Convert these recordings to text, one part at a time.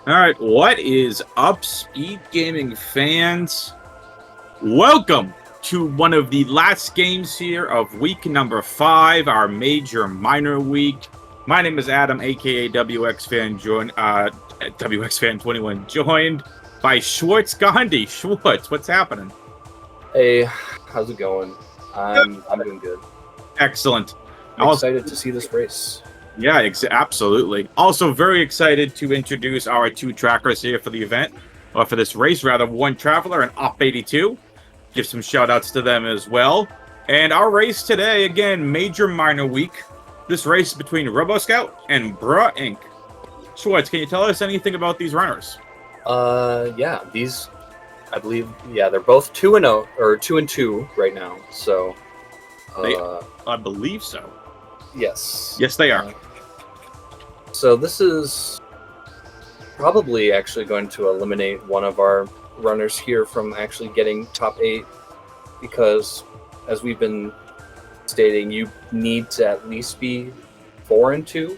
All right, what is up, Speed Gaming fans? Welcome to one of the last games here of week number 5, our major minor week. My name is Adam, aka WXFan21, joined by Schwartz Gandhi. Schwartz, what's happening? Hey, how's it going? I'm doing good. Excellent. I'm excited to see this race. Yeah, absolutely. Also very excited to introduce our 2 trackers here for the event, or for this race, rather. One Traveler and Op82. Give some shout-outs to them as well. And our race today, again, major minor week. This race is between RoboScout and Bruh Inc. Schwartz, can you tell us anything about these runners? Yeah, these, I believe, they're both 2-0 or 2-2 right now. So, I believe so. Yes. Yes, they are. So this is probably actually going to eliminate one of our runners here from actually getting top 8, because as we've been stating, you need to at least be 4-2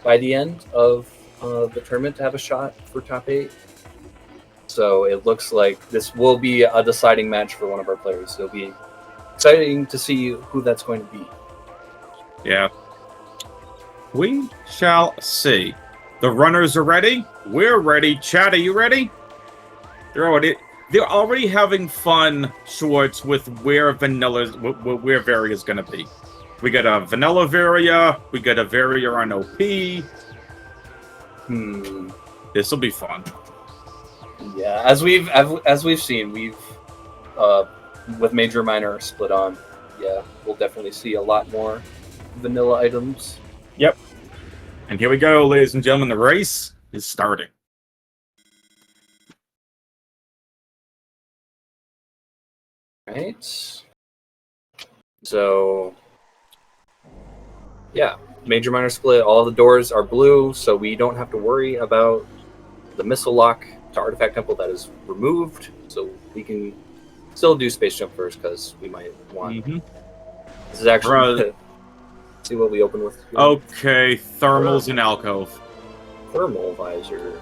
by the end of the tournament to have a shot for top 8. So it looks like this will be a deciding match for one of our players. It'll be exciting to see who that's going to be. Yeah. We shall see. The runners are ready. We're ready. Chad, are you ready? They're already having fun, Schwartz, with where Varia is going to be. We got a vanilla Varia. We got a Varia on OP. This will be fun. Yeah, as we've seen, we've with major minor split on. Yeah, we'll definitely see a lot more vanilla items. Yep. And here we go, ladies and gentlemen. The race is starting. Right. So, yeah, major minor split. All the doors are blue, so we don't have to worry about the missile lock to Artifact Temple that is removed. So we can still do Space Jump first, because we might want. This is actually. See what we open with. Here. Okay, thermals and alcove. Thermal visor.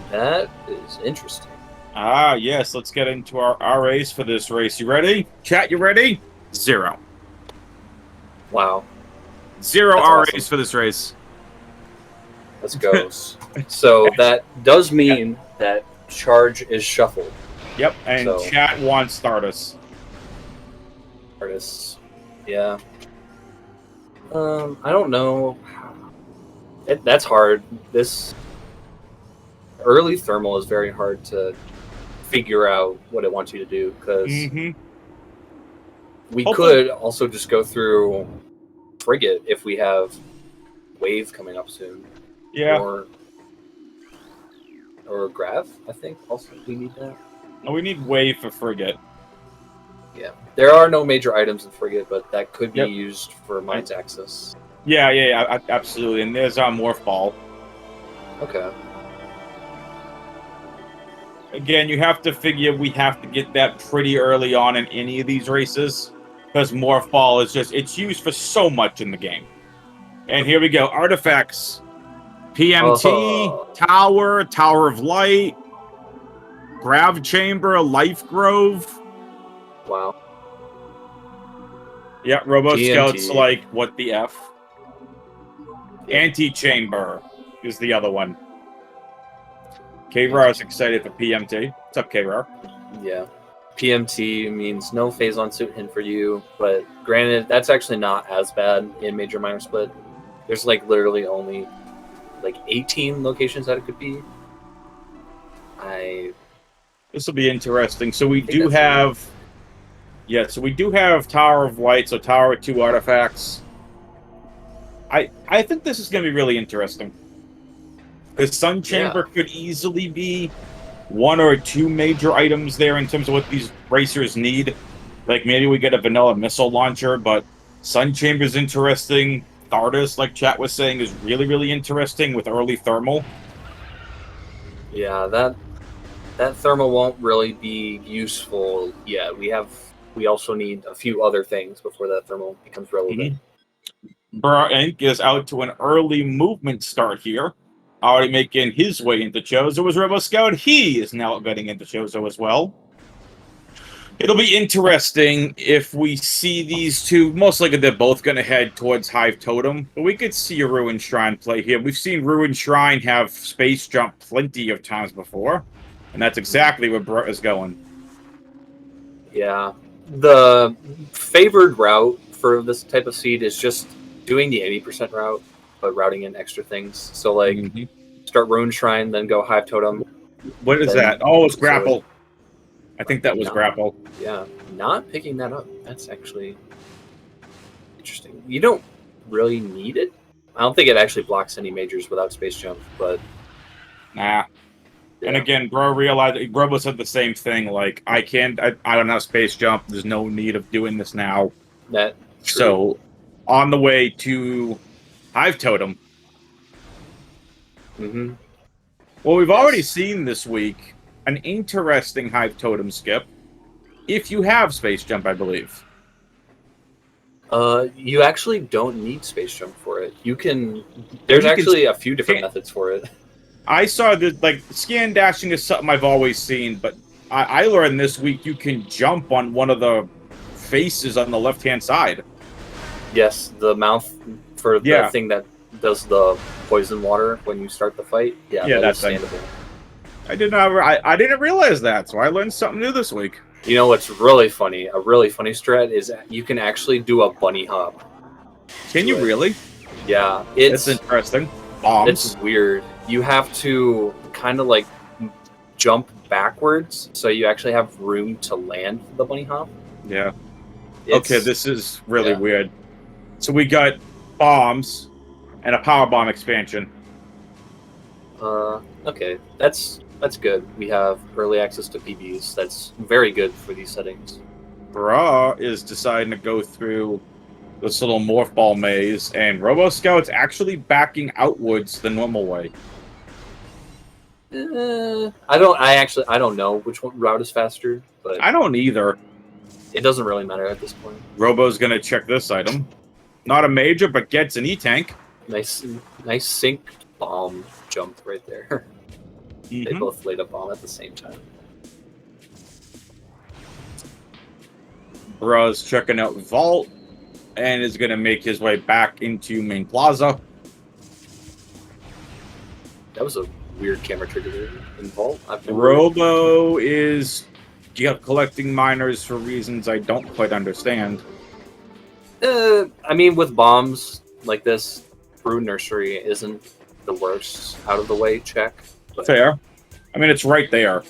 That is interesting. Ah, yes. Let's get into our race for this race. You ready? Chat, you ready? 0. Wow. 0 That's RAs awesome. for this race. Let's go. So that does mean that charge is shuffled. Yep, and chat wants Stardust. Artists. Yeah. I don't know. That's hard. This early thermal is very hard to figure out what it wants you to do, because we could also just go through Frigate if we have Wave coming up soon. Yeah. Or Grav, I think. Also, we need that. No, we need Wave for Frigate. Yeah. There are no major items in Frigate, but that could be used for Mind's Access. Yeah, absolutely. And there's our Morph Ball. Okay. Again, you have to figure we have to get that pretty early on in any of these races, because Morph Ball is it's used for so much in the game. And here we go. Artifacts. PMT, Tower of Light, Grav Chamber, Life Grove. Wow. Yeah, RoboScout's like, what the F? Anti-Chamber is the other one. K-Rar is excited for PMT. What's up, K-Rar? Yeah. PMT means no phase on suit hint for you, but granted, that's actually not as bad in major minor split. There's like literally only like 18 locations that it could be. This will be interesting. So we do have... Yeah, so we do have Tower of Light, so Tower 2 artifacts. I think this is going to be really interesting. Because Sun Chamber could easily be 1 or 2 major items there in terms of what these racers need. Like, maybe we get a vanilla missile launcher, but Sun Chamber's interesting. Stardust, like chat was saying, is really, really interesting with early thermal. Yeah, that thermal won't really be useful yet. We also need a few other things before that thermal becomes relevant. Bruh Inc. is out to an early movement start here. already making his way into Chozo was roboscout. He is now getting into Chozo as well. It'll be interesting if we see these two. Most likely they're both going to head towards Hive Totem, but we could see a Ruined Shrine play here. We've seen Ruined Shrine have space jump plenty of times before, and that's exactly where Brett is going. Yeah. The favored route for this type of seed is just doing the 80% route, but routing in extra things. So, like, start Ruined Shrine, then go Hive Totem. What is that? Oh, it's Grapple. I think that was Grapple. Yeah, not picking that up. That's actually interesting. You don't really need it. I don't think it actually blocks any majors without Space Jump, but... Nah. Yeah. And again, Robo said the same thing. Like, I don't have Space Jump. There's no need of doing this now. That true. So, on the way to Hive Totem. Well, we've already seen this week an interesting Hive Totem skip. If you have Space Jump, I believe. You actually don't need Space Jump for it. You can... There's actually a few different methods for it. I saw that, like, scan dashing is something I've always seen, but I learned this week you can jump on one of the faces on the left-hand side. Yes, the mouth for the thing that does the poison water when you start the fight. Yeah, that's understandable. I didn't realize that, so I learned something new this week. You know what's really funny? A really funny strat is you can actually do a bunny hop. Can you really? Yeah, it's interesting. Bombs. It's weird. You have to kind of like jump backwards, so you actually have room to land the bunny hop. Yeah. Okay, this is really weird. So we got bombs and a power bomb expansion. Okay, that's good. We have early access to PBs. That's very good for these settings. Bra is deciding to go through this little morph ball maze, and roboscout's actually backing outwards the normal way. I don't know which route is faster, but I don't either. It doesn't really matter at this point. Robo's gonna check this item. Not a major, but gets an E-tank. Nice sync bomb jump right there. They both laid a bomb at the same time. Bra's checking out Vault and is going to make his way back into Main Plaza. That was a weird camera trigger in Vault. Robo is collecting miners for reasons I don't quite understand. I mean, with bombs like this, Brew Nursery isn't the worst out of the way check. But... Fair. I mean, it's right there.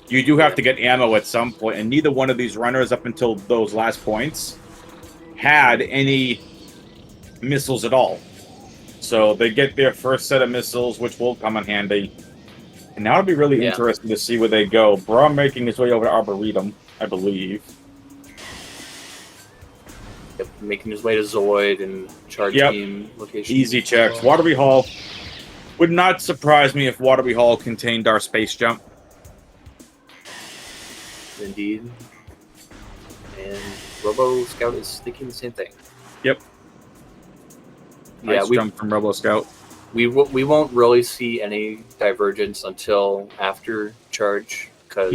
You do have to get ammo at some point, and neither one of these runners, up until those last points, had any missiles at all. So they get their first set of missiles, which will come in handy. And now it'll be really interesting to see where they go. Bra making his way over to Arboretum, I believe. Yep, making his way to Zoid and Charge Team location. Easy checks. Waterby Hall. Would not surprise me if Waterby Hall contained our space jump. Indeed. And Robo Scout is thinking the same thing. Yep. Nice jump from Robo Scout. We won't really see any divergence until after Charge, because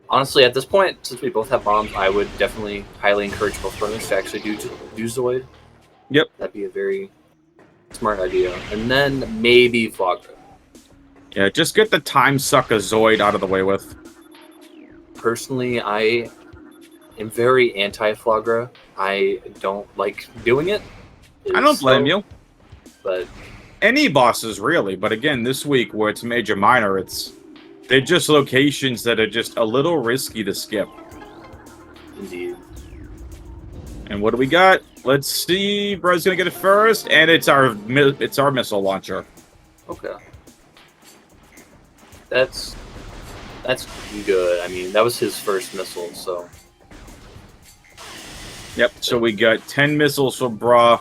honestly, at this point, since we both have bombs, I would definitely highly encourage both runners to actually do Zoid. Yep. That'd be a very smart idea. And then maybe Flagra. Yeah, just get the Time Sucker Zoid out of the way with. Personally, I am very anti-Flagra. I don't like doing it. I don't blame you. But any bosses, really. But again, this week, where it's major minor, they're just locations that are just a little risky to skip. Indeed. And what do we got? Let's see. Bro's gonna get it first, and it's our missile launcher. Okay. That's good. I mean, that was his first missile, so. Yep. So we got 10 missiles for Bra.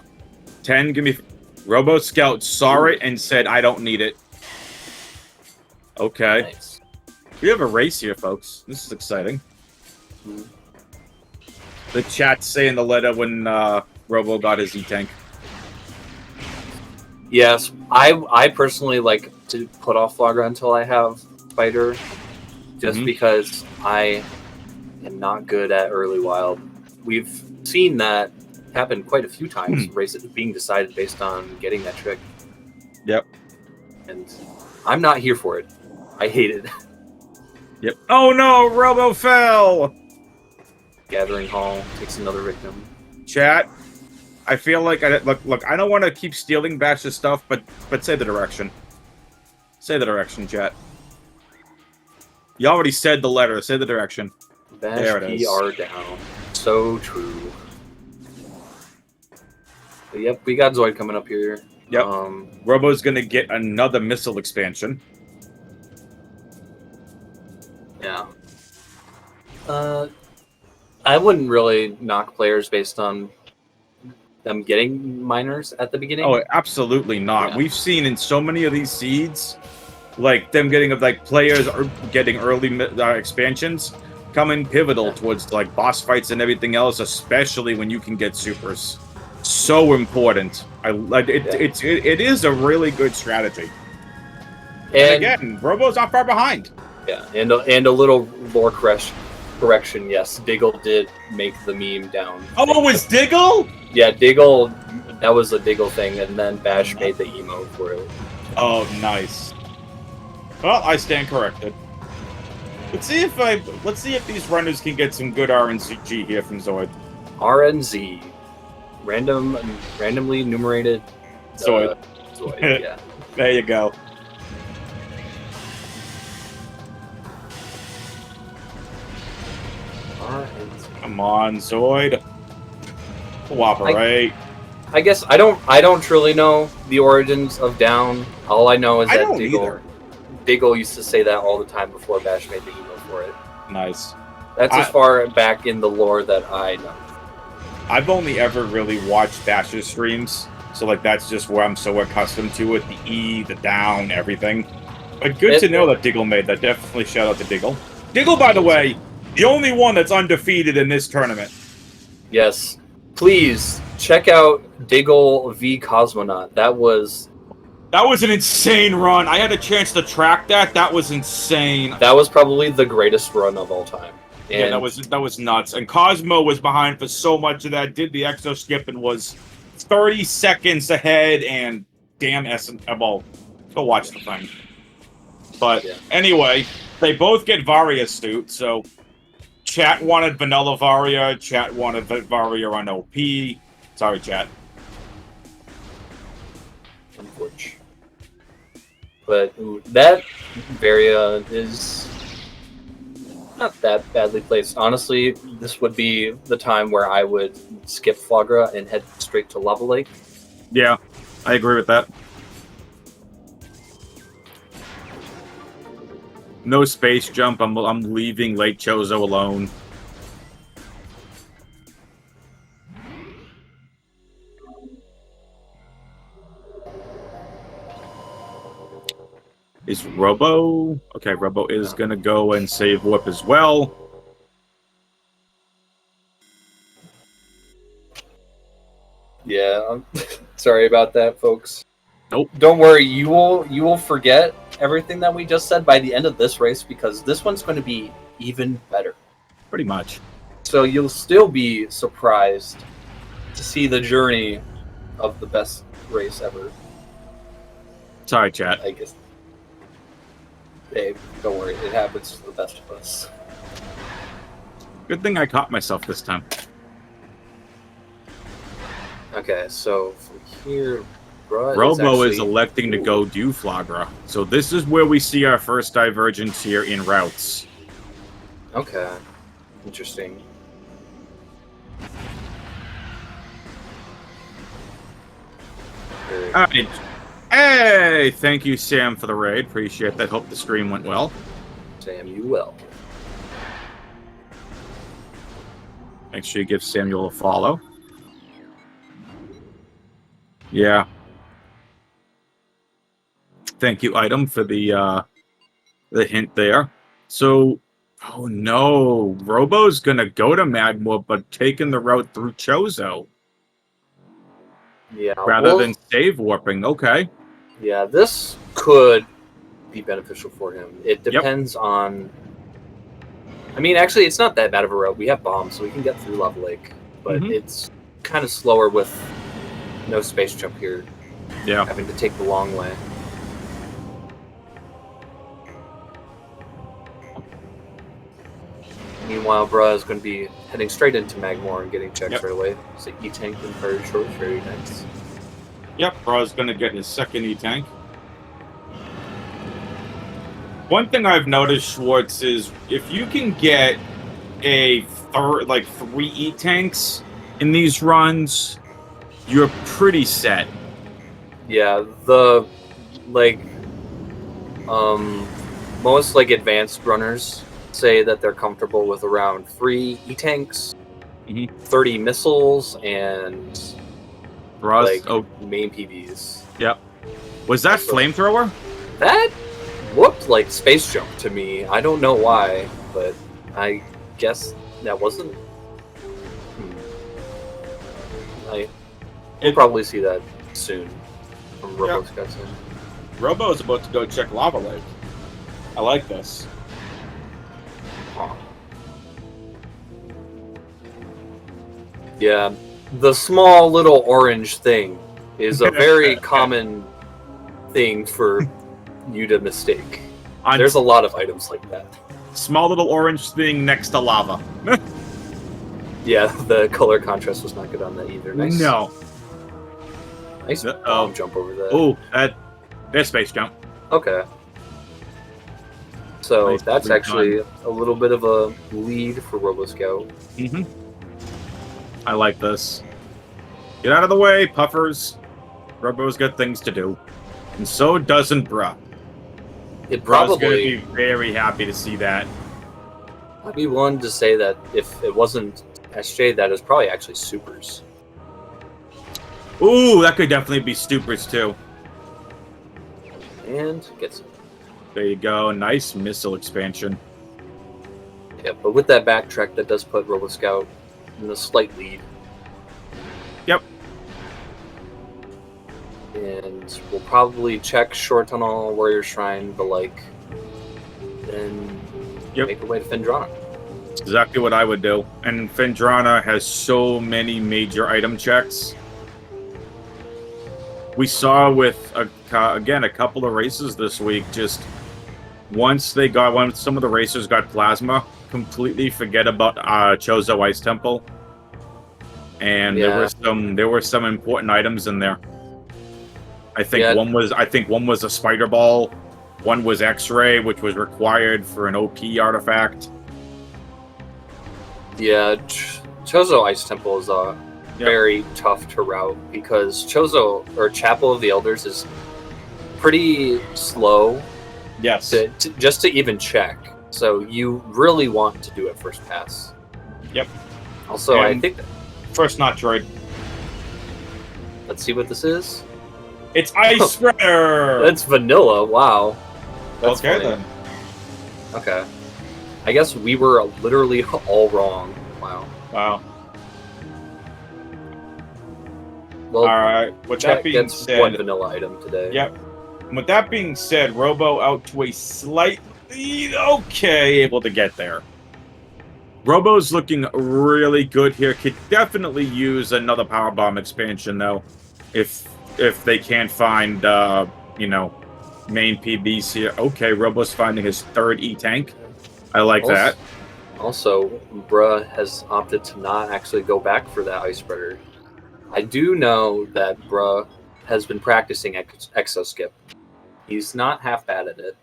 10. Give me. Robo Scout saw it and said, "I don't need it." Okay. Nice. We have a race here, folks. This is exciting. The chat's saying the letter when Robo got his E-tank. Yes, I personally like to put off Flagra until I have Spider, just because I am not good at early wild. We've seen that happen quite a few times, races being decided based on getting that trick. Yep. And I'm not here for it. I hate it. Yep. Oh no, Robo fell! Gathering Hall takes another victim. Chat, I feel like look. I don't want to keep stealing Bash's stuff, but say the direction. Say the direction, chat. You already said the letter. Say the direction. Bash there it is. PR down. So true. But yep, we got Zoid coming up here. Yep. Robo's gonna get another missile expansion. Yeah. I wouldn't really knock players based on them getting minors at the beginning. Oh, absolutely not. Yeah. We've seen in so many of these seeds, like them getting like players are getting early expansions, coming pivotal towards like boss fights and everything else, especially when you can get supers. So important. I like it. Yeah. It is a really good strategy. And again, Robo's not far behind. Yeah, and a little lore correction. Yes, Diggle did make the meme down. Oh, it was Diggle? Yeah, Diggle. That was a Diggle thing, and then Bash made the emo for it. Oh, nice. Well, I stand corrected. Let's see if these runners can get some good RNG here from Zoid. RNZ, randomly enumerated Zoid. Zoid. Yeah. There you go. Come on, Zoid. Cooperate. I guess I don't truly know the origins of Down. All I know is that Diggle used to say that all the time before Bash made the emo for it. Nice. That's as far back in the lore that I know. I've only ever really watched Bash's streams, so like that's just where I'm so accustomed to it. The E, the down, everything. But good to know that Diggle made that. Definitely shout out to Diggle. Diggle, by the way, the only one that's undefeated in this tournament. Yes. Please check out Diggle v Cosmonaut. That was an insane run. I had a chance to track that. That was insane. That was probably the greatest run of all time. And yeah, that was nuts. And Cosmo was behind for so much of that. Did the exo skip and was 30 seconds ahead. And damn well, go watch the thing. But anyway, they both get Varia Stute. So chat wanted Vanilla Varia. Chat wanted Varia on OP. Sorry, chat. Unfortunate. But that Varia is not that badly placed. Honestly, this would be the time where I would skip Flagra and head straight to Lava Lake. Yeah, I agree with that. No space jump. I'm leaving Lake Chozo alone. Is Robo... Okay, Robo is going to go and save Whip as well. Yeah, I'm sorry about that, folks. Nope. Don't worry, you will forget everything that we just said by the end of this race, because this one's going to be even better. Pretty much. So you'll still be surprised to see the journey of the best race ever. Sorry, chat. I guess. Hey, don't worry, it happens to the best of us. Good thing I caught myself this time. Okay, so from here, Robo is electing to go do Flagra. So this is where we see our first divergence here in routes. Okay, interesting. All right. Hey, thank you, Sam, for the raid. Appreciate that. Hope the stream went well. Sam, you will. Make sure you give Samuel a follow. Yeah. Thank you, Item, for the hint there. So, oh no, Robo's gonna go to Magma, but taking the route through Chozo. Yeah. rather than save warping. Okay. Yeah, this could be beneficial for him. It Yep. depends on. I mean, actually, it's not that bad of a route. We have bombs, so we can get through Lava Lake, but it's kind of slower with no space jump here. Yeah. Having to take the long way. Meanwhile, Bruh is going to be heading straight into Magmore and getting checks right away. So E-Tank and very short, very nice. Yep, Bra's going to get his second E-Tank. One thing I've noticed, Schwartz, is if you can get like 3 E-Tanks in these runs, you're pretty set. Yeah, the most like advanced runners say that they're comfortable with around 3 E-Tanks, 30 missiles, and main PBs. Yep. Was that flamethrower? That looked like space jump to me. I don't know why, but I guess that wasn't. We'll probably see that soon from roboscout. Robo is about to go check Lava Lake. I like this. Yeah, the small little orange thing is a very common thing for you to mistake. There's a lot of items like that. Small little orange thing next to lava. Yeah, the color contrast was not good on that either. Nice. No. Nice bomb jump over that. Oh, there's space jump. Okay. So Nice, that's actually a little bit of a lead for roboscout. I like this. Get out of the way, puffers. Robo's got things to do. And so doesn't Bruh. Bruh's going to be very happy to see that. I'd be willing to say that if it wasn't SJ, that is probably actually supers. Ooh, that could definitely be stupers too. And gets it. There you go. Nice missile expansion. Yeah, but with that backtrack, that does put roboscout in a slight lead. Yep. And we'll probably check short tunnel, warrior shrine, the like, and make our way to Fendrana. That's exactly what I would do. And Fendrana has so many major item checks. We saw with again a couple of races this week. Just once some of the racers got plasma, completely forget about Chozo Ice Temple. And there were some important items in there. I think one was a spider ball, one was X-ray, which was required for an OP artifact. Yeah, Chozo Ice Temple is very tough to route because Chozo or Chapel of the Elders is pretty slow. Yes. Just to even check. So you really want to do it first pass. Yep. Also, I think first Metroid. Let's see what this is. It's Ice Spreader. That's vanilla. Wow. That's okay funny. then. Okay. I guess we were literally all wrong. Wow. Wow. Well, all right. With that being said, one vanilla item today. Yep. With that being said, Robo out to a slight lead. Okay, able to get there. Robo's looking really good here. Could definitely use another power bomb expansion though, if they can't find main PBs here. Okay, Robo's finding his third E-Tank. I like that. Also, Bruh has opted to not actually go back for that Ice Spreader. I do know that Bruh has been practicing Exoskip. He's not half bad at it.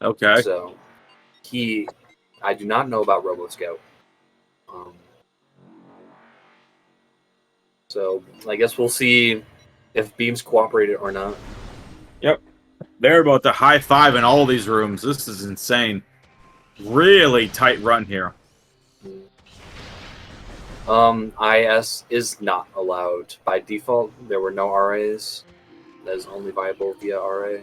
Okay. So, I do not know about roboscout. So, I guess we'll see if beams cooperated or not. Yep. They're about to high five in all these rooms. This is insane. Really tight run here. IS is not allowed. By default, there were no RAs. That is only viable via RA.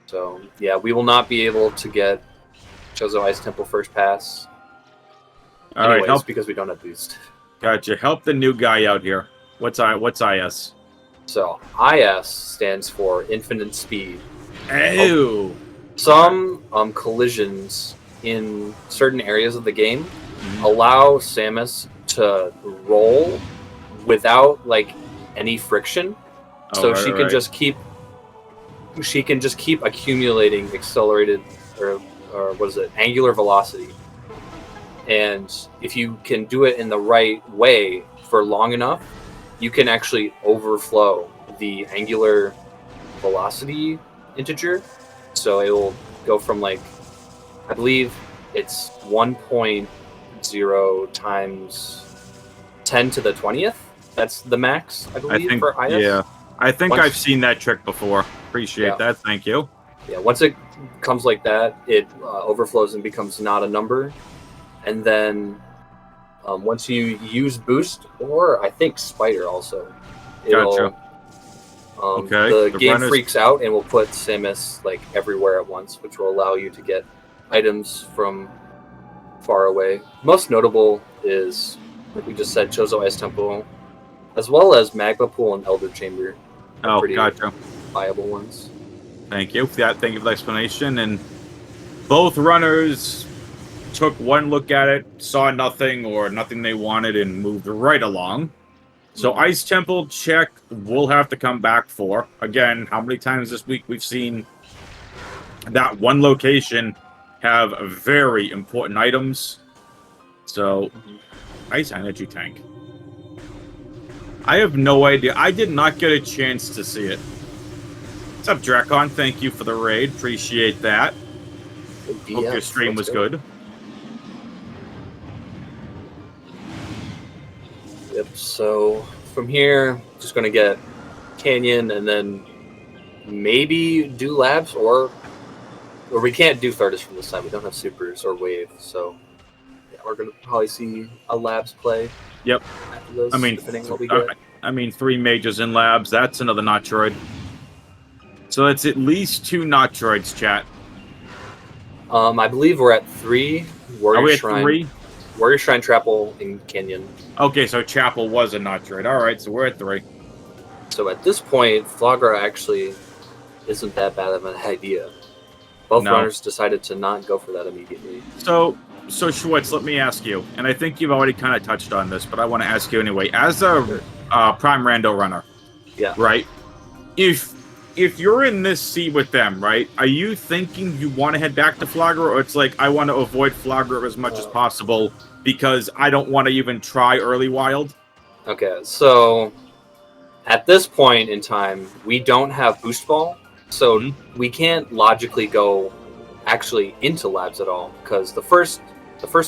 So, yeah, we will not be able to get Chozo Ice Temple first pass. All right, help because we don't have boost. Gotcha. Help the new guy out here. What's IS? So IS stands for infinite speed. Oh. Some collisions in certain areas of the game allow Samus to roll without like any friction, so she can just keep accumulating accelerated or what is it, angular velocity. And if you can do it in the right way for long enough, you can actually overflow the angular velocity integer. So it will go from like, I believe it's 1.0 times 10 to the 20th. That's the max, I believe, for IS. Yeah, I think I've seen that trick before. Appreciate that. Thank you. Yeah, once it comes like that, it overflows and becomes not a number. And then once you use boost, or I think spider also, it'll, the game freaks out and will put Samus like everywhere at once, which will allow you to get items from far away. Most notable is, like we just said, Chozo Ice Temple, as well as Magma Pool and Elder Chamber. Oh, gotcha. Viable ones. Thank you for that. Thank you for the explanation. And both runners took one look at it, saw nothing or nothing they wanted, and moved right along. So Ice Temple check, we'll have to come back for. Again, how many times this week we've seen that one location have very important items. So, Ice Energy Tank. I have no idea. I did not get a chance to see it. What's up, Drakon? Thank you for the raid. Appreciate that. Hope your stream was good. Yep, so from here, just going to get Canyon and then maybe do labs, or we can't do Thardus from this time. We don't have supers or wave, so yeah, we're going to probably see a labs play. Yep. After this, depending on what we get. I mean, 3 majors in labs. That's another Metroid. So it's at least 2 Metroids, chat. I believe we're at 3. Are we at 3? Warrior Shrine, Chapel, and Canyon. Okay, so Chapel was a Metroid. All right, so we're at 3. So at this point, Flagra actually isn't that bad of an idea. Both runners decided to not go for that immediately. So Schwartz, let me ask you, and I think you've already kind of touched on this, but I want to ask you anyway. As a Prime Rando runner, right? If you're in this seat with them, right, are you thinking you want to head back to Flagra, or it's like, I want to avoid Flagra as much as possible because I don't want to even try early wild? Okay, so at this point in time, we don't have Boost Ball, so we can't logically go actually into labs at all, because the first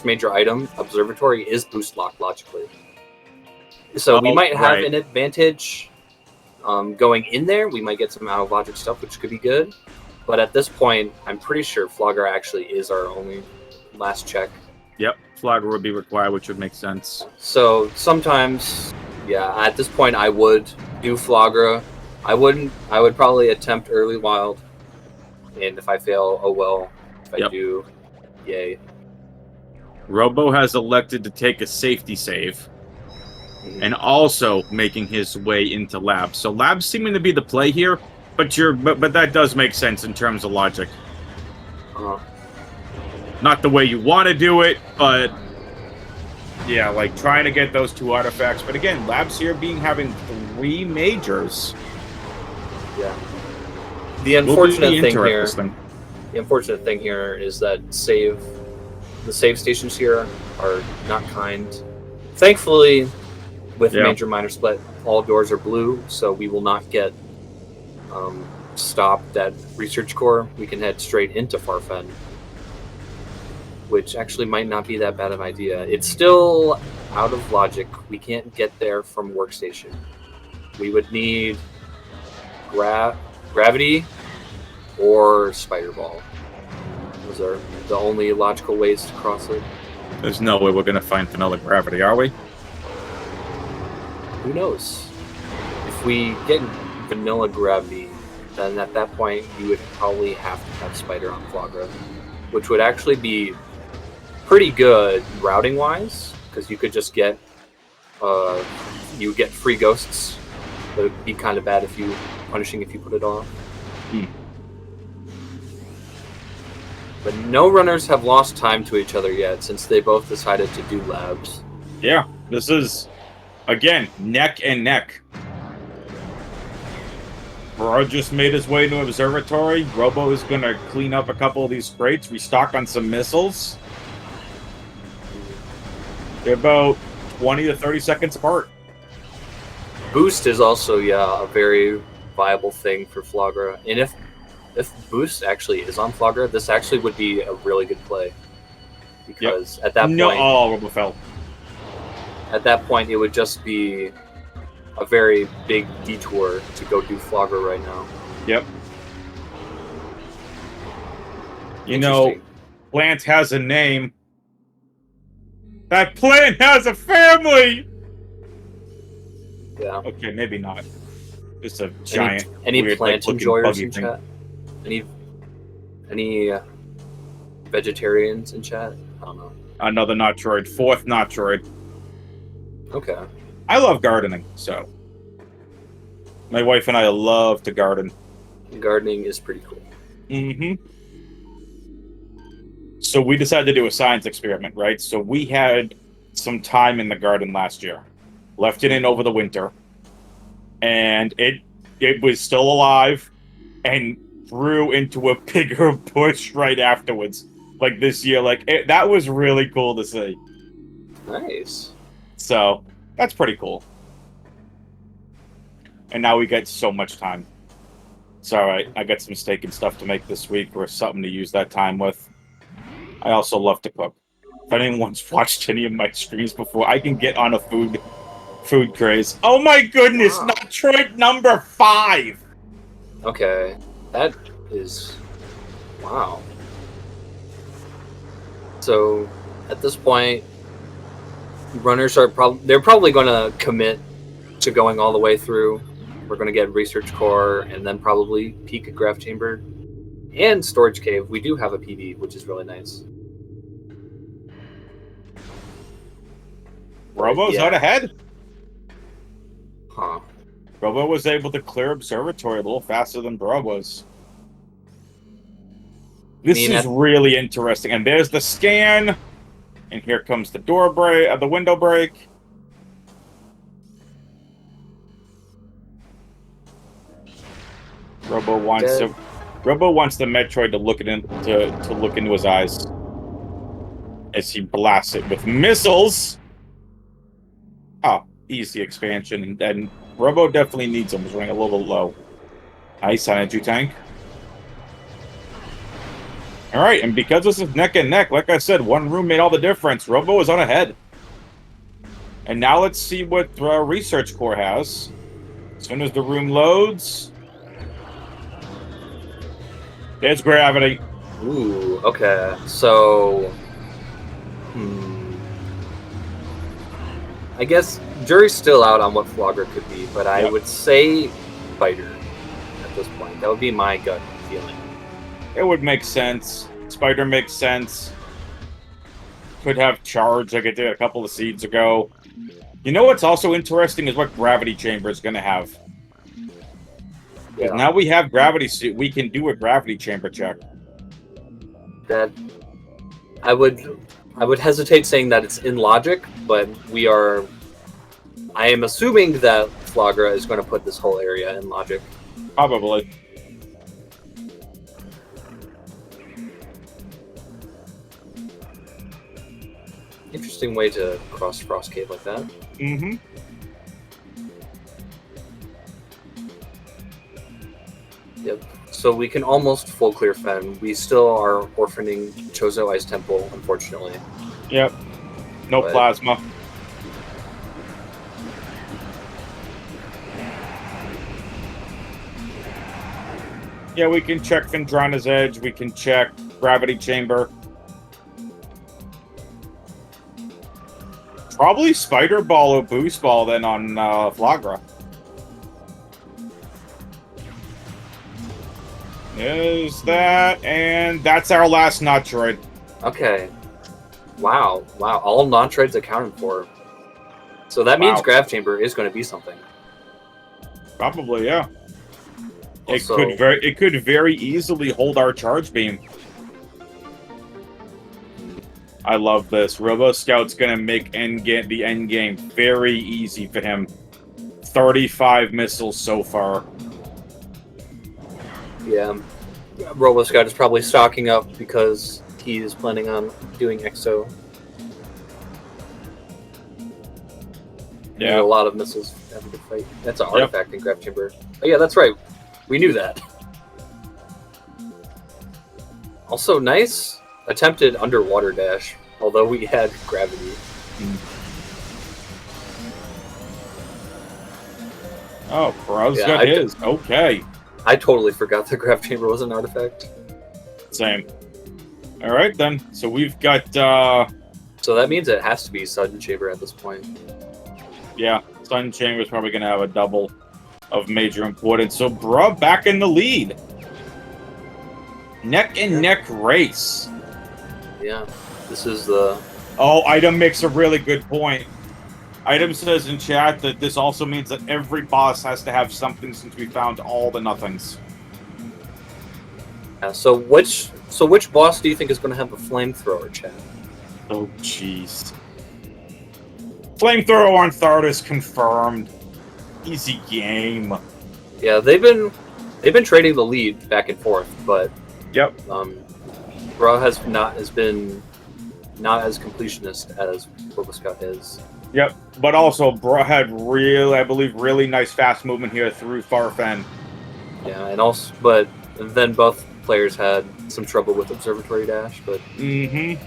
major item, Observatory, is Boost Lock logically. So we might have an advantage going in there. We might get some out of logic stuff, which could be good. But at this point, I'm pretty sure Flagra actually is our only last check. Yep, Flagra would be required, which would make sense. So sometimes, yeah, at this point, I would do Flagra. I would probably attempt early wild. And if I fail, oh well. If I do, yay. Robo has elected to take a safety save. And also making his way into labs. So labs seeming to be the play here, but that does make sense in terms of logic. Not the way you want to do it, but yeah, like trying to get those 2 artifacts. But again, labs here having 3 majors. Yeah. The unfortunate thing here is that the save stations here are not kind. Thankfully, with Major Minor Split, all doors are blue, so we will not get stopped at Research Core. We can head straight into Farfen, which actually might not be that bad of an idea. It's still out of logic. We can't get there from Workstation. We would need Gravity or Spider Ball. Those are the only logical ways to cross it. There's no way we're going to find Vanilla Gravity, are we? Who knows? If we get Vanilla Gravity, then at that point you would probably have to have Spider on Flagra, which would actually be pretty good routing-wise, because you could just get you get free ghosts, but it'd be kind of bad if you punishing if you put it off. But no runners have lost time to each other yet, since they both decided to do labs. Yeah, this is, again, neck and neck. Bro just made his way to observatory. Robo is going to clean up a couple of these crates, restock on some missiles. They're about 20 to 30 seconds apart. Boost is also, a very viable thing for Flagra. And if Boost actually is on Flagra, this actually would be a really good play. Because at that point... Robo fell. At that point, it would just be a very big detour to go do Flagra right now. Yep. You know, plant has a name. That plant has a family! Yeah. Okay, maybe not. Just a giant, any weird, plant like, enjoyers in thing. chat? Any vegetarians in chat? I don't know. Another Metroid. Fourth Metroid. Okay. I love gardening, so. My wife and I love to garden. Gardening is pretty cool. Mm-hmm. So we decided to do a science experiment, right? So we had some time in the garden last year. Left it in over the winter. And it was still alive and grew into a bigger bush right afterwards. Like this year. That was really cool to see. Nice. So, that's pretty cool. And now we get so much time. It's alright. I got some steak and stuff to make this week or something to use that time with. I also love to cook. If anyone's watched any of my streams before, I can get on a food craze. Oh my goodness! Wow. Metroid number 5! Okay. That is... Wow. So, at this point, runners are probably going to commit to going all the way through. We're going to get research core and then probably peek at graph chamber and storage cave. We do have a PB, which is really nice. Robo's out ahead. Huh. Robo was able to clear observatory a little faster than Bro was. This is really interesting. And there's the scan. And here comes the the window break. Robo wants the Metroid to look into his eyes as he blasts it with missiles. Oh, easy expansion, and Robo definitely needs them. He's running a little bit low. Nice energy tank. All right, and because this is neck and neck, like I said, one room made all the difference. Robo is on ahead. And now let's see what Research Core has. As soon as the room loads, there's gravity. Ooh, okay. So, I guess jury's still out on what Flogger could be, but I would say Spider at this point. That would be my gut feeling. It would make sense. Spider makes sense. Could have charge like it did a couple of seeds ago. You know what's also interesting is what Gravity Chamber is going to have. Yeah. Now we have Gravity Suit, we can do a Gravity Chamber check. That I would hesitate saying that it's in logic, but I am assuming that Flagra is going to put this whole area in logic. Probably. Interesting way to cross Frost Cave like that. Mm-hmm. Yep. So we can almost full clear Fen. We still are orphaning Chozo Ice Temple, unfortunately. Yep. No plasma. Yeah, we can check Vendrana's Edge. We can check Gravity Chamber. Probably Spider Ball or Boost Ball then on Flagra. Is that, and that's our last Metroid. Okay. Wow. All Metroids accounted for. So that means Wow. Grav Chamber is going to be something. Probably, yeah. Also, It could very easily hold our charge beam. I love this. Roboscout's gonna make the end game very easy for him. 35 missiles so far. yeah, RoboScout is probably stocking up because he is planning on doing EXO. Yeah. A lot of missiles having to fight. That's an artifact in Grav Chamber. Oh yeah, that's right. We knew that. Also, nice attempted underwater dash, although we had gravity. Oh, Bros Yeah, got his. Okay. I totally forgot the Grav Chamber was an artifact. Same. All right, then. So we've got, So that means it has to be Sudden Chamber at this point. yeah, Sun Chamber's probably going to have a double of major importance. So, bruh, back in the lead. Neck and neck race. Yeah, this is the... Oh, Item makes a really good point. Item says in chat that this also means that every boss has to have something since we found all the nothings. Yeah, so which boss do you think is going to have a flamethrower, Chad? Oh, jeez. Flamethrower on Thardus confirmed. Easy game. Yeah, they've been trading the lead back and forth, but Yep. Bra has been not as completionist as RoboScout is. Yep. But also, Bra had really nice fast movement here through Farfen. Yeah, and also, but then both players had some trouble with Observatory Dash, but... Mm-hmm.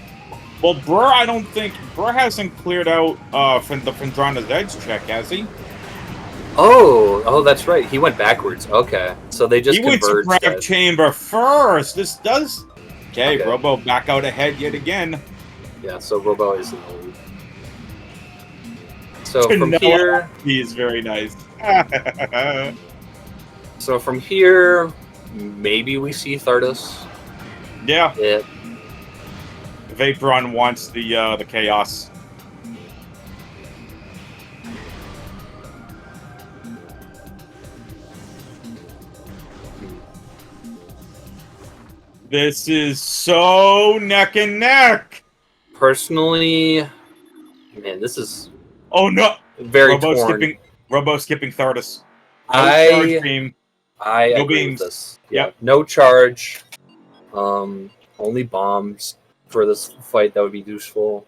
Well, Bra, I don't think... Bra hasn't cleared out from the Fendrana's Edge check, has he? Oh, that's right. He went backwards. Okay, so they just converged. He went to Grav Chamber first. This does... Okay, Okay. Robo back out ahead yet again. Yeah, so Robo is in the lead. So from here... He is very nice. So from here, maybe we see Thardus. Yeah. Yeah. Vaporon wants the chaos. This is so neck and neck. Personally, man, this is Oh no! very torn. Robo skipping Thardus. No I charge beam. I No agree beams. with this. Yep. No charge. Only bombs for this fight that would be useful.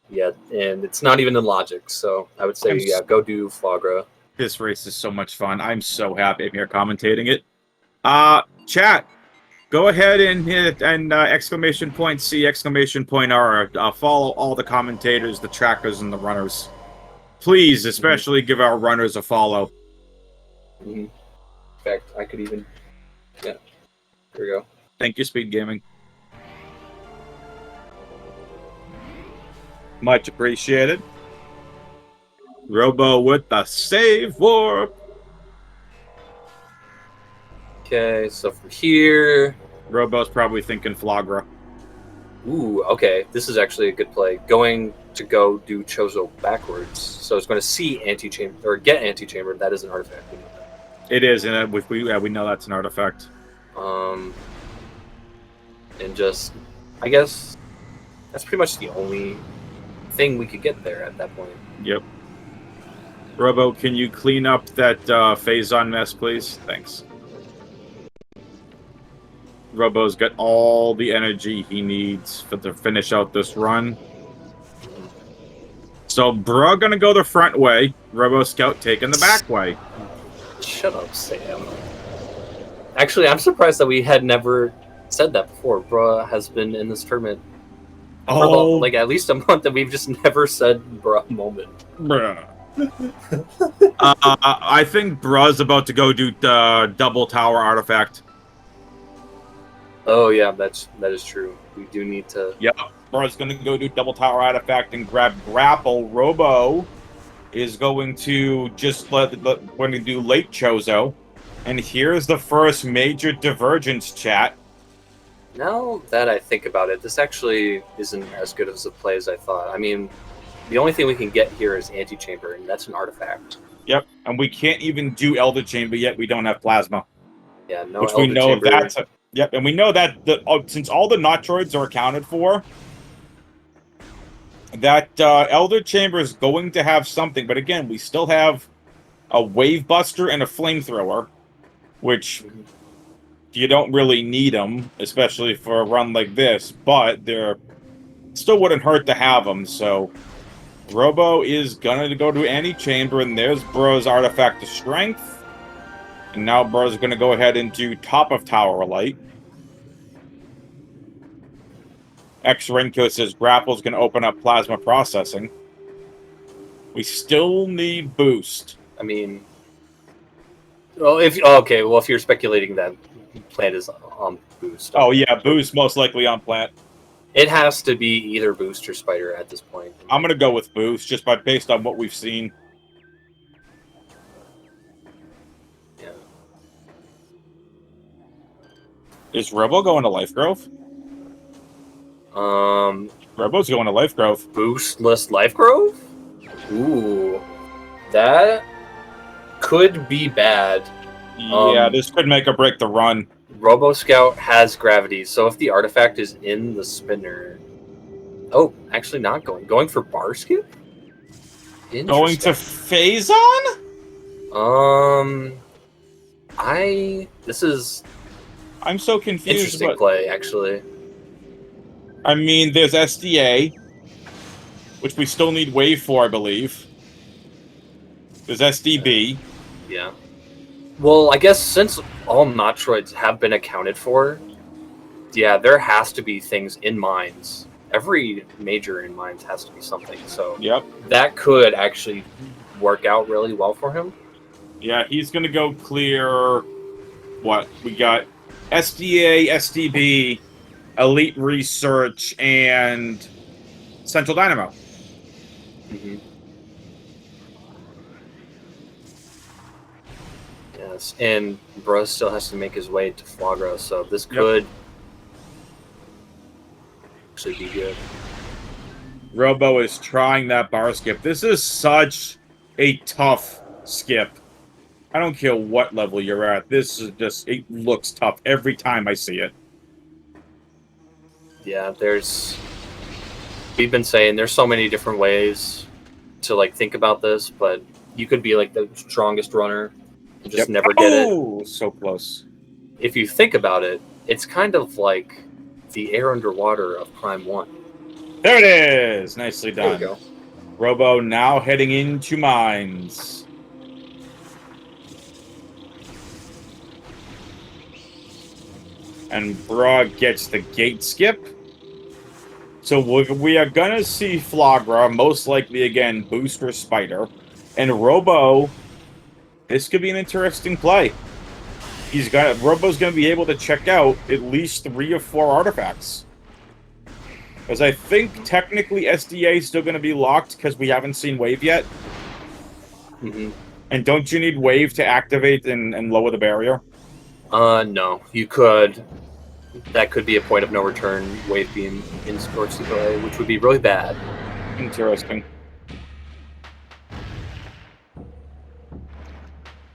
Yeah, and it's not even in logic, so I would say, yeah, go do Flagra. This race is so much fun. I'm so happy I'm here commentating it. Chat, go ahead and hit exclamation point C, exclamation point R. Follow all the commentators, the trackers, and the runners. Please, especially give our runners a follow. In fact, I could even... Yeah, there we go. Thank you, SpeedGaming. Much appreciated. Robo with the save warp. Okay, so from here... Robo's probably thinking Flagra. Ooh, okay. This is actually a good play. Going to go do Chozo backwards. So it's going to see Anti-Chamber, or get Anti-Chamber. That is an artifact. We know that. It is, and we know that's an artifact. And just, I guess, that's pretty much the only thing we could get there at that point. Yep. Robo, can you clean up that Phazon mess, please? Thanks. Robo's got all the energy he needs to finish out this run. So, Bro gonna go the front way. Robo Scout taking the back way. Shut up, Sam. Actually, I'm surprised that we had never said that before. Bruh has been in this tournament for like at least a month, and we've just never said bruh moment. Bruh. I think Bruh's about to go do the double tower artifact. Oh yeah, that is true. We do need to. Yep, Bruh's gonna go do double tower artifact and grab grapple. Robo is going to just we're going to do late Chozo, and here's the first major divergence, chat. Now that I think about it, this actually isn't as good as a play as I thought. I mean, The only thing we can get here is Antechamber, and that's an artifact. Yep, and we can't even do Elder Chamber yet. We don't have Plasma. Yeah, no which Elder we know Chamber. that's yep, and we know that since all the Metroids are accounted for, that Elder Chamber is going to have something. But again, we still have a Wave Buster and a Flamethrower, which you don't really need them, especially for a run like this. But they're still wouldn't hurt to have them. So Robo is gonna go to Antechamber, and there's Bro's Artifact of Strength. And now Bro's going to go ahead and do Top of Tower Light. X Renko says Grapple's going to open up Plasma Processing. We still need Boost. I mean, well, if you're speculating that Plant is on Boost. Oh yeah, Boost most likely on Plant. It has to be either Boost or Spider at this point. I'm going to go with Boost just based on what we've seen. Is Robo going to Life Growth? Robo's going to Life Growth. Boostless Life Growth? Ooh. That could be bad. Yeah, this could make or break the run. Roboscout has gravity, so if the artifact is in the spinner... Oh, actually not going. Going for bar skip? Going to Phazon? This is... I'm so confused. Interesting play, actually. I mean, there's SDA, which we still need Wave for, I believe. There's SDB. Yeah. Well, I guess since all Metroids have been accounted for, yeah, there has to be things in mines. Every major in mines has to be something, so yep, that could actually work out really well for him. Yeah, he's going to go clear... What? We got... SDA, SDB, Elite Research, and Central Dynamo. Mm-hmm. Yes, and Bro still has to make his way to Flagra, so this could actually be good. Robo is trying that bar skip. This is such a tough skip. I don't care what level you're at. This is just, it looks tough every time I see it. Yeah, we've been saying there's so many different ways to like think about this, but you could be like the strongest runner and just never get it. Oh, so close. If you think about it, it's kind of like the air underwater of Prime 1. There it is! Nicely done. There we go. Robo now heading into mines. And Bra gets the gate skip. So we are going to see Flagra, most likely again, Booster Spider. And Robo, this could be an interesting play. Robo's going to be able to check out at least 3 or 4 artifacts. Because I think technically SDA is still going to be locked because we haven't seen Wave yet. Mm-hmm. And don't you need Wave to activate and lower the barrier? No. You could. That could be a point of no return Wave Beam in Storage Depot A, which would be really bad. Interesting.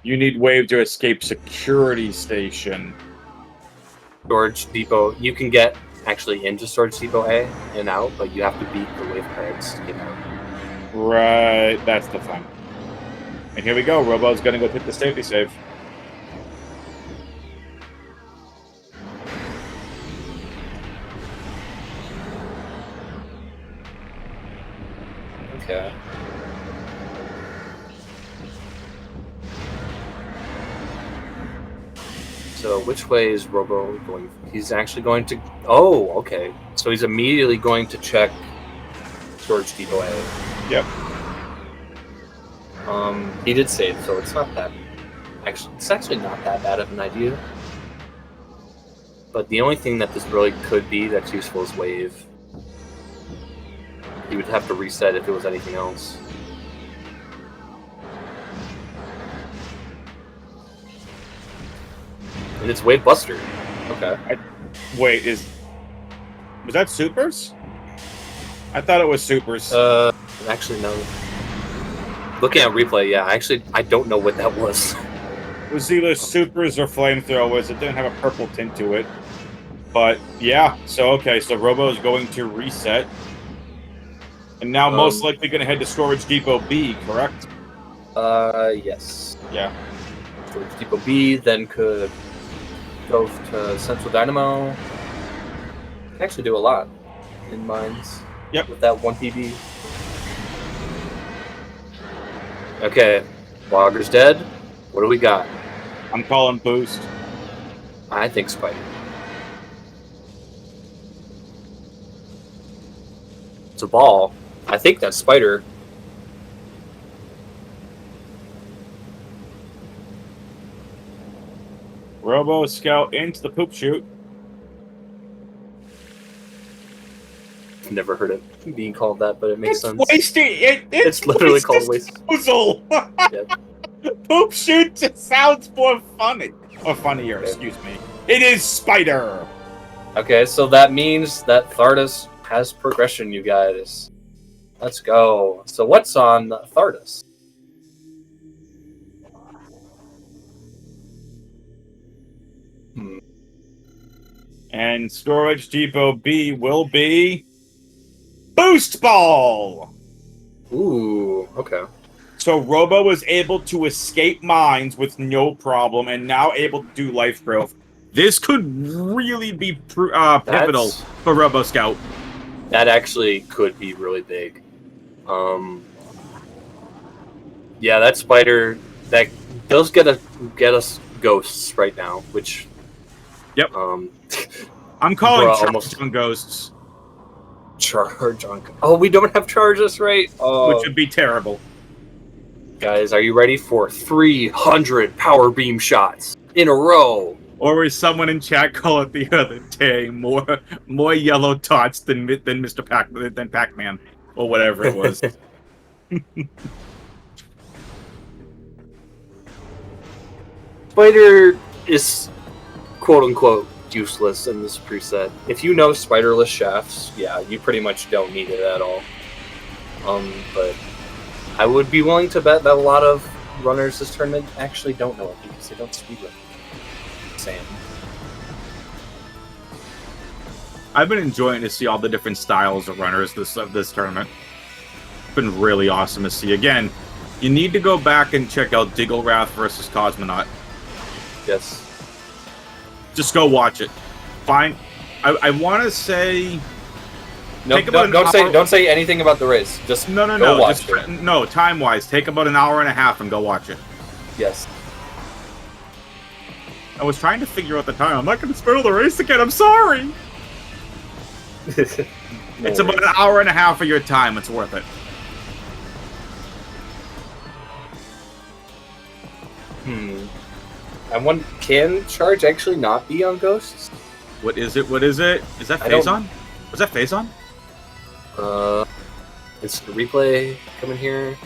You need Wave to escape Security Station. Storage Depot, you can get actually into Storage Depot A and out, but you have to beat the Wave cards to get out. Right, that's the fun. And here we go. Robo's going to go hit the safety save. Okay. So which way is Robo going? He's actually going to... Oh, okay. So he's immediately going to check Storage Depot A. Yep. He did save, so it's not that... It's actually not that bad of an idea. But the only thing that this really could be that's useful is Wave. He would have to reset if it was anything else. And it's Wave Buster. Okay. Wait, was that Supers? I thought it was Supers. Actually, no. Looking at replay, yeah, I don't know what that was. It was either supers or flamethrowers. It didn't have a purple tint to it. But, yeah. So, okay. So, Robo is going to reset. And now most likely going to head to Storage Depot B, correct? Yes. Yeah. Storage Depot B, then could go to Central Dynamo. Can actually do a lot in mines. Yep. With that 1 PB. Okay. Logger's dead. What do we got? I'm calling boost. I think Spider. It's a ball. I think that's Spider. Robo Scout into the poop chute. Never heard it being called that, but it makes sense. Wasting. It's literally called waste disposal. Yeah. Poop chute just sounds more funny. Or funnier, excuse me. It is Spider. Okay, so that means that Thardus has progression, you guys. Let's go. So what's on Thardus? And Storage Depot B will be Boost Ball. Ooh, okay. So Robo was able to escape mines with no problem and now able to do life growth. This could really be pivotal for Robo Scout. That actually could be really big. Yeah, that Spider that does get us ghosts right now, which yep. I'm calling almost on ghosts. Charge on. Oh, we don't have charges, right? Which would be terrible. Guys, are you ready for 300 power beam shots in a row? Or as someone in chat called it the other day, more yellow dots than Pac-Man or whatever it was. Spider is quote unquote useless in this preset. If you know spiderless shafts, yeah, you pretty much don't need it at all. But I would be willing to bet that a lot of runners this tournament actually don't know it because they don't speedrun. Same. I've been enjoying to see all the different styles of runners this tournament. It's been really awesome to see. Again, you need to go back and check out Digglewrath versus Cosmonaut. Yes. Just go watch it. Fine. I want to say. No, don't say anything about the race. Just go watch it. No, time wise, take about an hour and a half and go watch it. Yes. I was trying to figure out the time. I'm not going to spoil the race again. I'm sorry. It's about an hour and a half of your time. It's worth it. And can charge actually not be on ghosts? What is it? What is it? Is that Phazon? Was that Phazon? It's the replay coming here.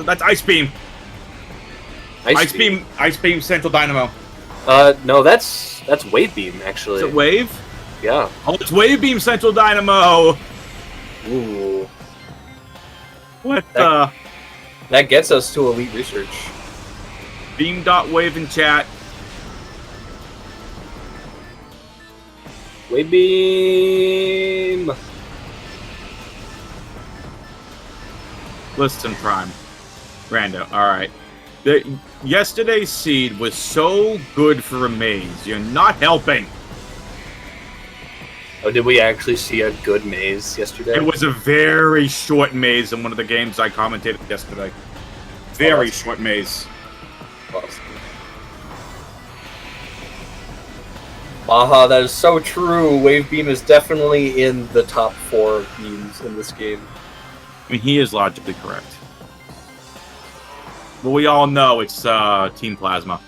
That's Ice Beam. Ice Beam Central Dynamo. No, that's Wave Beam actually. Is it Wave? Yeah. Oh, it's Wave Beam Central Dynamo. Ooh. What the? That gets us to Elite Research. Beam.wave in chat. Wave Beam. Listen, Prime. Rando. Alright. Yesterday's seed was so good for a maze. You're not helping. Oh, did we actually see a good maze yesterday? It was a very short maze in one of the games I commentated yesterday. Very short maze. Awesome. Aha, that is so true. Wave Beam is definitely in the top 4 beams in this game. I mean, he is logically correct. But we all know it's Team Plasma.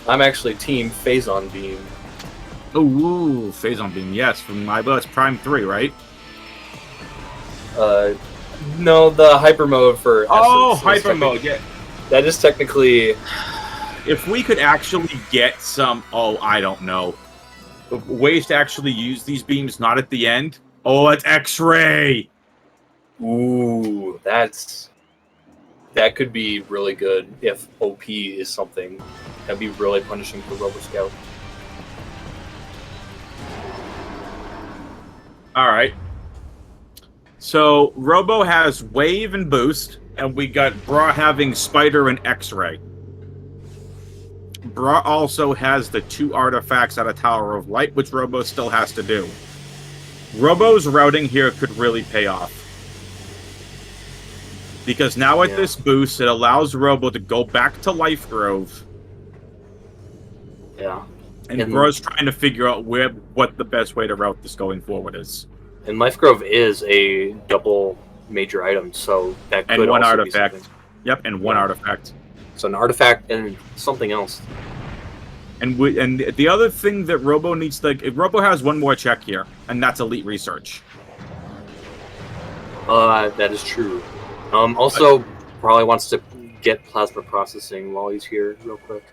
I'm actually Team Phazon Beam. Ooh, Phazon Beam, yes. From my bus, Prime 3, right? No, the hyper mode for hyper mode, yeah. That is technically... If we could actually get some, I don't know, ways to actually use these beams, not at the end, Oh, it's X-ray. Ooh, that could be really good if OP is something. That'd be really punishing for roboscout. All right. So Robo has wave and boost, and we got Bra having spider and X-ray. Bra also has the 2 artifacts at a Tower of Light, which Robo still has to do. Robo's routing here could really pay off. Because now at this boost, it allows Robo to go back to Life Grove. Yeah. And Bra's trying to figure out what the best way to route this going forward is. And Life Grove is a double major item, so that could and one also artifact. Be something. Yep, and one artifact. So an artifact and something else. And the other thing that Robo needs to... Robo has one more check here, and that's Elite Research. That is true. Also, probably wants to get plasma processing while he's here real quick.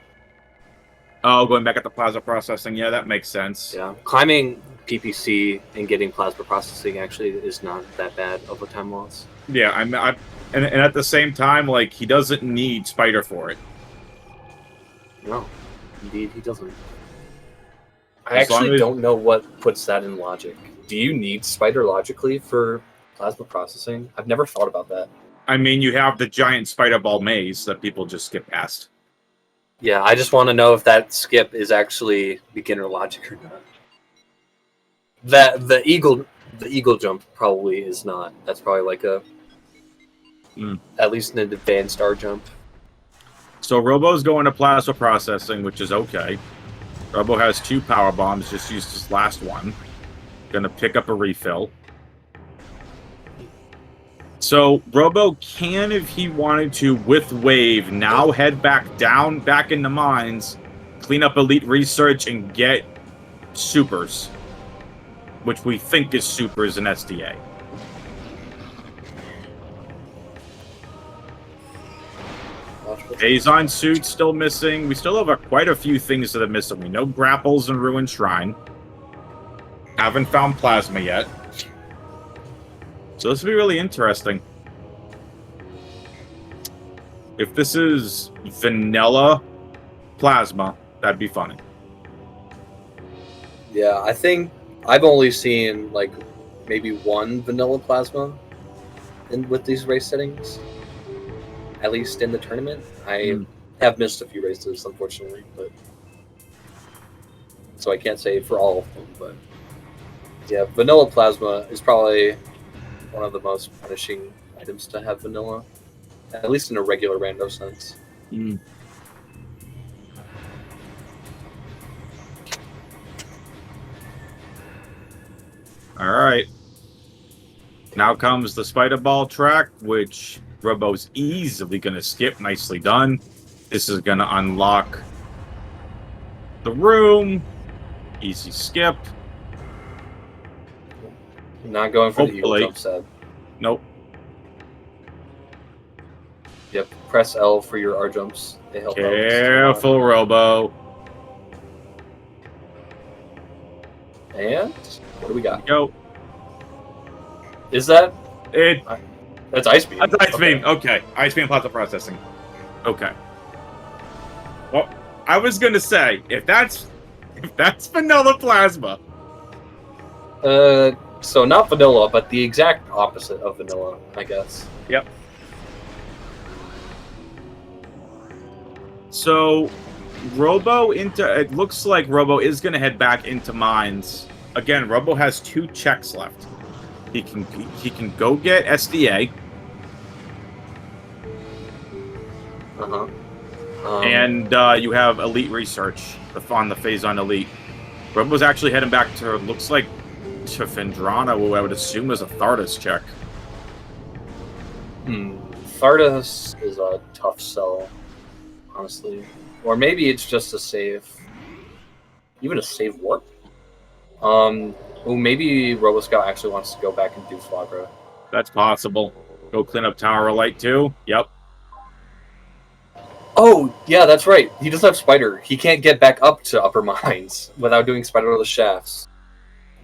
Oh, going back at the plasma processing. Yeah, that makes sense. Yeah. Climbing PPC and getting plasma processing actually is not that bad of a time loss. Yeah, and at the same time, like, he doesn't need Spider for it. No, indeed he doesn't. I actually don't know what puts that in logic. Do you need Spider logically for plasma processing? I've never thought about that. I mean, you have the giant Spider Ball maze that people just skip past. Yeah, I just want to know if that skip is actually beginner logic or not. The eagle jump probably is not. That's probably like a at least an advanced R jump. So Robo's going to plasma processing, which is okay. Robo has 2 power bombs, just used his last one. Gonna pick up a refill. So Robo can, if he wanted to, with Wave, now head back down, back into Mines, clean up Elite Research, and get Supers. Which we think is Supers and SDA. Azon suit still missing. We still have quite a few things that are missing. We know Grapples and Ruined Shrine. Haven't found Plasma yet. So this will be really interesting. If this is vanilla Plasma, that'd be funny. Yeah, I think I've only seen like maybe one vanilla Plasma with these race settings. At least in the tournament. I have missed a few races, unfortunately, but so I can't say for all of them, but yeah, vanilla Plasma is probably one of the most punishing items to have vanilla, at least in a regular rando sense. All right. Now comes the Spider Ball track, which Robo's easily going to skip. Nicely done. This is going to unlock the room. Easy skip. Not going for the eagle jump set. Nope. Yep. Press L for your R jumps. They help. Careful, Robo. And what do we got? Go. Is that it? That's Ice Beam. That's Ice Beam. Okay. Ice Beam plasma processing. Okay. Well, I was gonna say if that's vanilla plasma. So not vanilla, but the exact opposite of vanilla, I guess. Yep. So Robo it looks like Robo is gonna head back into Mines. Again, Robo has 2 checks left. He can go get SDA. And you have Elite Research on the phase on Elite. Robo's actually heading back to, looks like, to Fendrana, who I would assume is a Thardas check. Thardas is a tough sell, honestly. Or maybe it's just a save. Even a save warp? Well, maybe Roboscout actually wants to go back and do Flagra. That's possible. Go clean up Tower of Light, too? Yep. Oh, yeah, that's right. He doesn't have Spider. He can't get back up to Upper Mines without doing Spider of the Shafts.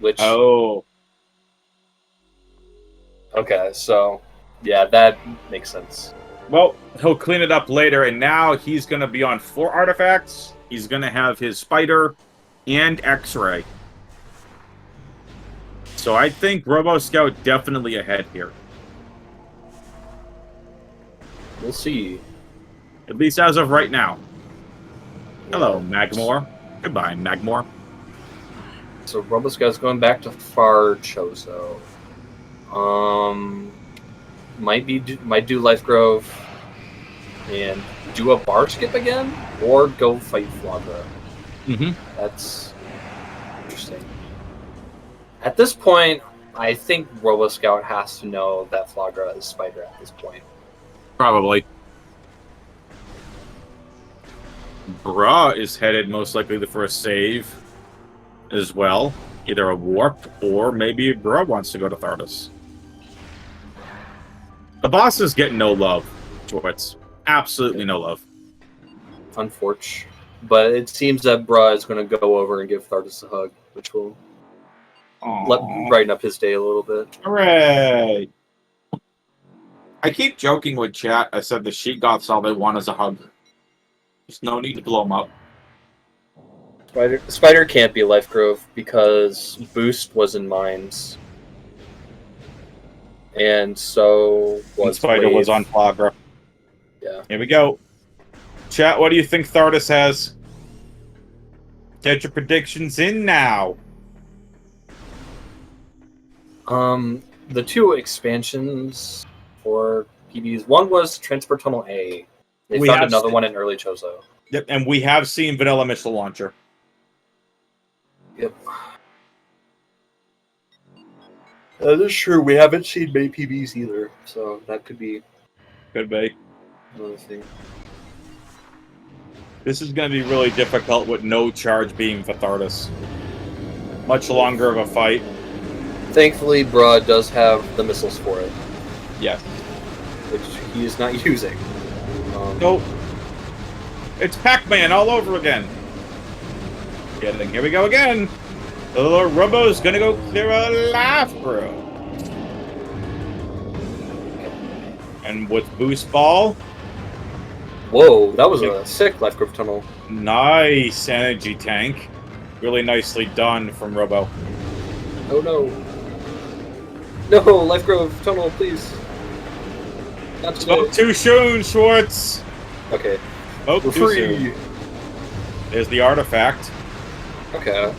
Which... Oh. Okay, so yeah, that makes sense. Well, he'll clean it up later, and now he's going to be on 4 artifacts. He's going to have his spider and X-ray. So I think Roboscout definitely ahead here. We'll see. At least as of right now. Hello, Yeah. Magmore. Goodbye, Magmore. So Roboscout's going back to Far Chozo. Might do Life Grove and do a bar skip again, or go fight Flagra. Mm-hmm. That's interesting. At this point, I think Roboscout has to know that Flagra is Spider at this point. Probably. Bra is headed most likely for a save as well. Either a warp or maybe Bra wants to go to Thardus. The boss is getting no love, Schwartz. Absolutely no love. Unfortunate. But it seems that Bra is going to go over and give Thardus a hug, which will brighten up his day a little bit. Hooray! I keep joking with chat. I said the Sheet Goths all they want is a hug. There's no need to blow them up. Spider can't be Life Grove because Boost was in Mines. And so was Spider Wave. was on Flagra. Yeah. Here we go. Chat, what do you think Thardus has? Get your predictions in now. The 2 expansions for PBs. One was Transport Tunnel A. They found another one in early Chozo. Yep, and we have seen Vanilla Missile Launcher. Yep. That is true. We haven't seen many PBs either, so that could be another thing. This is going to be really difficult with no charge beam for Thardus. Much longer of a fight. Thankfully, Bra does have the missiles for it. Yes. Which he is not using. Nope. It's Pac-Man all over again. Here we go again. The little Robo's gonna go clear a life, bro. And with Boost Ball. Whoa, that was a sick Life Grove Tunnel. Nice energy tank. Really nicely done from Robo. Oh no. No, Life Grove Tunnel, please. Not today. Smoke too soon, Schwartz. Okay. Smoke too soon. There's the artifact. Okay.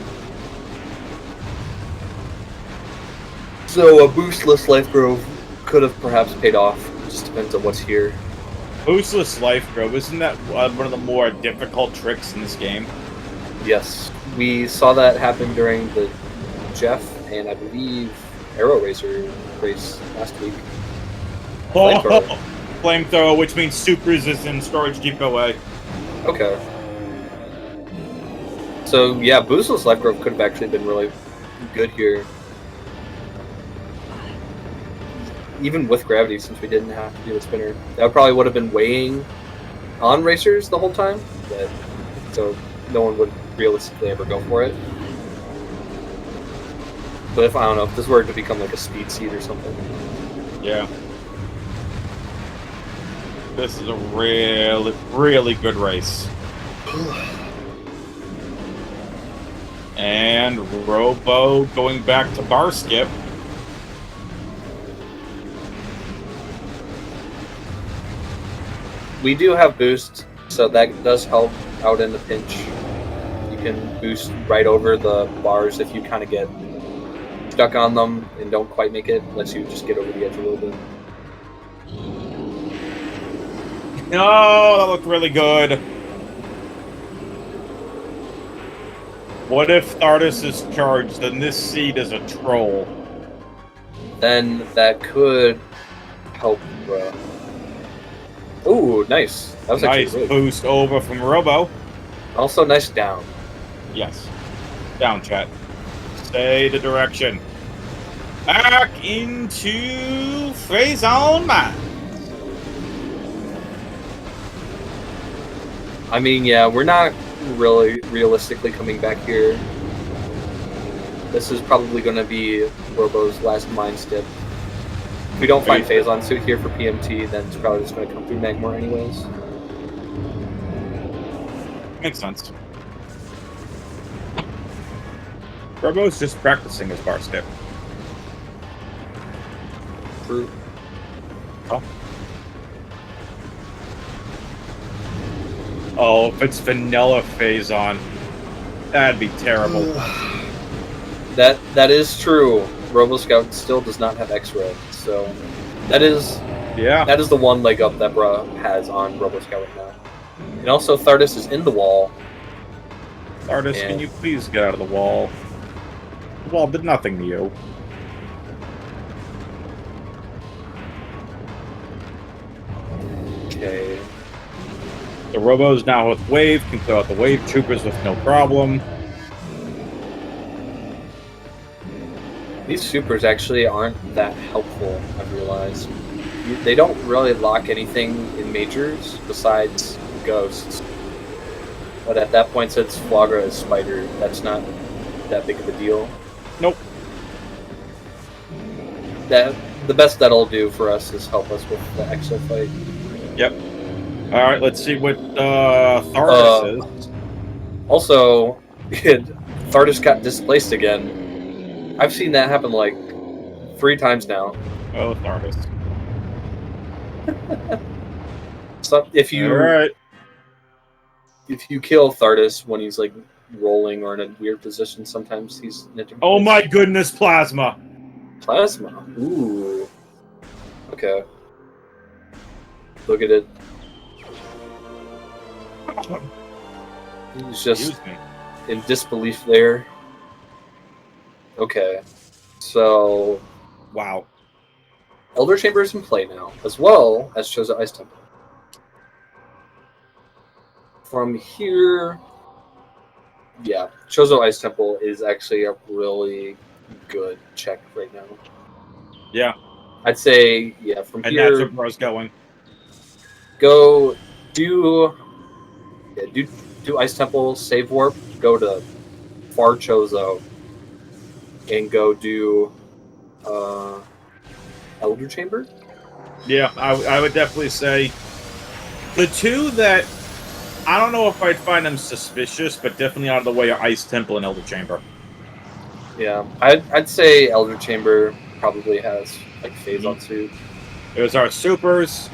So a boostless Life Grove could have perhaps paid off. It just depends on what's here. Boostless Life Grove, isn't that one of the more difficult tricks in this game? Yes. We saw that happen during the Jeff and I believe Arrow Racer race last week. Flamethrower, which means super resistant storage depot A. Okay. So yeah, boostless Life Grove could have actually been really good here. Even with gravity, since we didn't have to do a spinner. That probably would have been weighing on racers the whole time, but so no one would realistically ever go for it. But if, I don't know, if this were to become like a speed seed or something. Yeah. This is a really, really good race. And Robo going back to bar skip. We do have boost, so that does help out in the pinch. You can boost right over the bars if you kind of get stuck on them and don't quite make it. Lets you just get over the edge a little bit. Oh, that looked really good. What if Thardus is charged and this seed is a troll? Then that could help. Ooh, nice. That was nice actually boost over from Robo. Also, nice down. Yes. Down, chat. Stay the direction. Back into phase on mine. I mean, yeah, we're not really realistically coming back here. This is probably going to be Robo's last mine step. If we don't find Phazon suit here for PMT, then it's probably just going to come through Magmor anyways. Makes sense. Robo's just practicing his bar step. True. Oh, if it's vanilla Phazon, that'd be terrible. That is true. Roboscout still does not have X-ray, so that is the one leg up that Bra has on Roboscout right now. And also Thardus is in the wall. Thardus, can you please get out of the wall? The wall did nothing to you. Okay. The Robos now with Wave can throw out the Wave Troopers with no problem. These supers actually aren't that helpful, I've realized. They don't really lock anything in majors besides ghosts. But at that point, since Flagra is Spider, that's not that big of a deal. Nope. The best that'll do for us is help us with the Exo fight. Yep. Alright, let's see what Thardus is. Also, Thardus got displaced again. I've seen that happen like 3 times now. Oh, Thardus. So if you kill Thardus when he's like rolling or in a weird position, sometimes he's in a different Oh place. my goodness, Plasma! Plasma. Ooh. Okay. Look at it. He's just in disbelief there. Okay. So. Wow. Elder Chamber is in play now, as well as Chozo Ice Temple. From here. Yeah, Chozo Ice Temple is actually a really good check right now. Yeah. I'd say, yeah, from and here. And that's where I was going. Go do Ice Temple, save warp, go to Far Chozo, and go do Elder Chamber? Yeah, I would definitely say the two that I don't know if I'd find them suspicious, but definitely out of the way are Ice Temple and Elder Chamber. Yeah, I'd say Elder Chamber probably has like Phazon suit. There's our supers.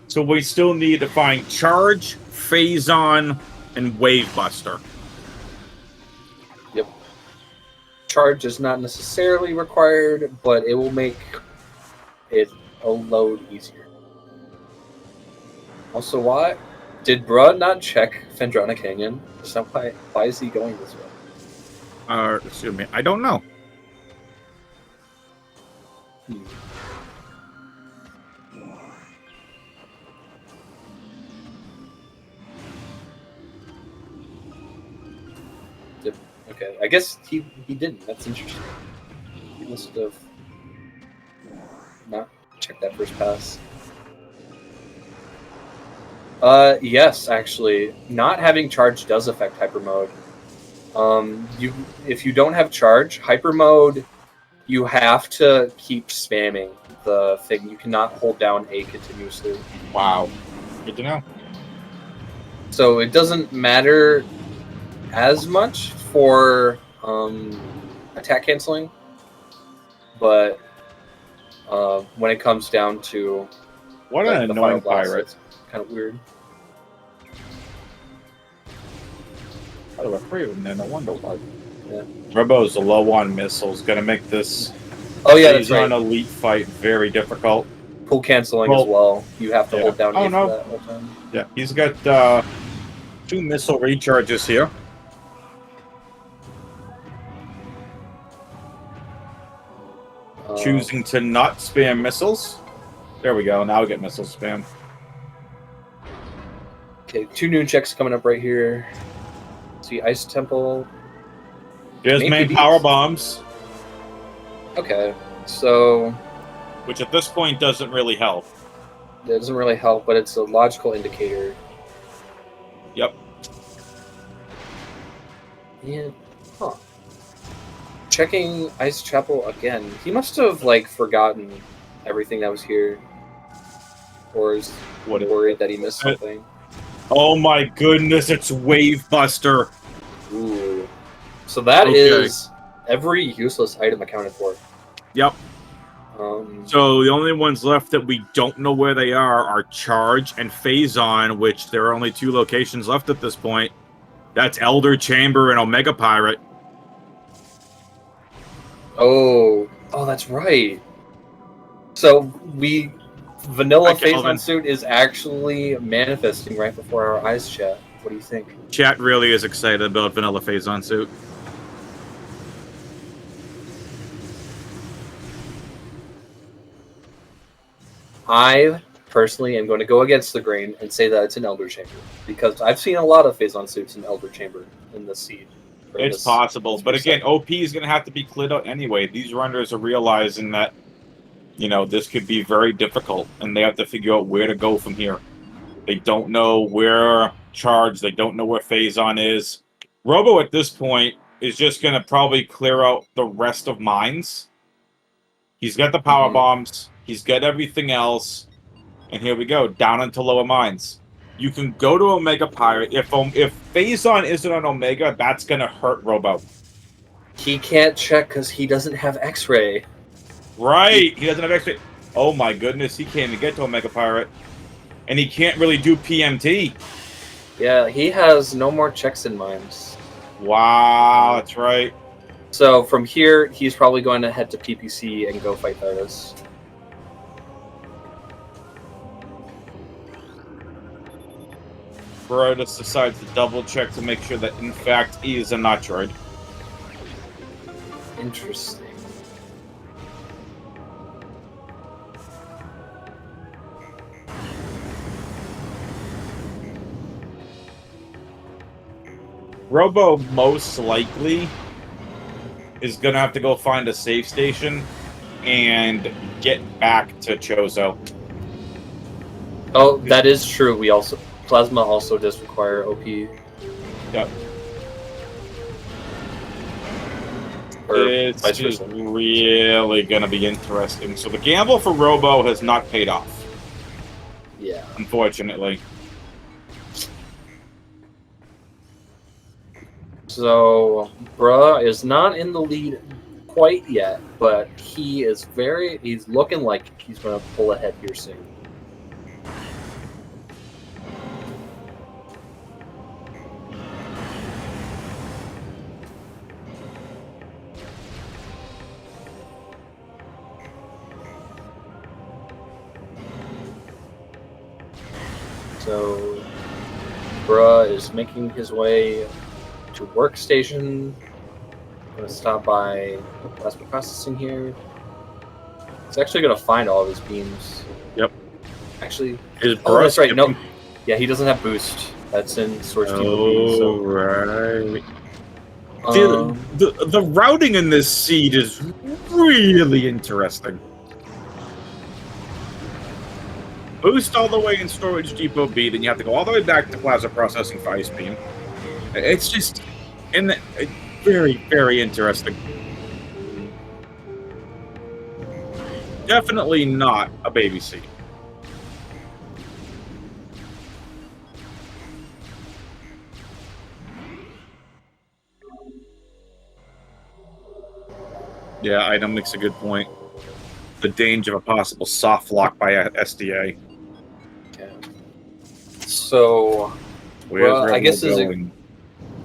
So we still need to find Charge, Phazon, and Wave Buster. Yep. Charge is not necessarily required, but it will make it a load easier. Also, why did Bruh not check Phendrana Canyon? So why is he going this way? Excuse me, I don't know. Okay, I guess he didn't. That's interesting. He must have not checked that first pass. Yes, actually, not having charge does affect hyper mode. If you don't have charge, hyper mode, you have to keep spamming the thing. You cannot hold down A continuously. Wow, good to know. So it doesn't matter as much for attack canceling, but when it comes down to what an annoying pirate, it's kind of weird. I was afraid of him, no wonder why. Yeah. Robo's a low on missiles, gonna make this that's right. elite fight very difficult. Pull canceling as well. You have to hold down A for that whole time. Yeah, he's got 2 missile recharges here. Choosing to not spam missiles. There we go. Now we get missile spam. Okay, 2 noon checks coming up right here. See Ice Temple. There's main power bombs. Okay, so which at this point doesn't really help. It doesn't really help, but it's a logical indicator. Yep. Yeah. Huh. checking Ice Chapel again. He must have like forgotten everything that was here, or is worried that he missed something. Oh my goodness! It's Wave Buster. Ooh, so that is every useless item accounted for. Yep. So the only ones left that we don't know where they are Charge and Phazon, which there are only 2 locations left at this point. That's Elder Chamber and Omega Pirate. Oh, that's right. So Vanilla Phazon suit is actually manifesting right before our eyes, chat. What do you think? Chat really is excited about Vanilla Phazon suit. I personally am going to go against the grain and say that it's an Elder Chamber, because I've seen a lot of Phazon suits in Elder Chamber in the seed. It's possible, but again, OP is going to have to be cleared out anyway. These runners are realizing that, you know, this could be very difficult, and they have to figure out where to go from here. They don't know where Charge, they don't know where Phazon is. Robo at this point is just going to probably clear out the rest of mines. He's got the power bombs. He's got everything else. And here we go, down into lower mines. You can go to Omega Pirate. If Phazon isn't on Omega, that's going to hurt Robo. He can't check because he doesn't have X-Ray. Right, he doesn't have X-Ray. Oh my goodness, he can't even get to Omega Pirate. And he can't really do PMT. Yeah, he has no more checks in mines. Wow, that's right. So from here, he's probably going to head to PPC and go fight Thardos. Brotus decides to double check to make sure that in fact he is a Metroid. Interesting. Robo most likely is gonna have to go find a safe station and get back to Chozo. Oh, that is true. Plasma also does require OP. Yep. It's just really going to be interesting. So the gamble for Robo has not paid off. Yeah. Unfortunately. So, Bruh is not in the lead quite yet, but he's looking like he's going to pull ahead here soon. So, Bruh is making his way to workstation. Gonna stop by plasma processing here. He's actually gonna find all of his beams. Yep. Actually, that's right. Nope. Yeah, he doesn't have boost. That's in Source TVP. So right. The routing in this seed is really interesting. Boost all the way in Storage Depot B, then you have to go all the way back to Plasma Processing for Ice Beam. It's just very, very interesting. Definitely not a baby seed. Yeah, Item makes a good point. The danger of a possible soft lock by a SDA. Yeah. So, I guess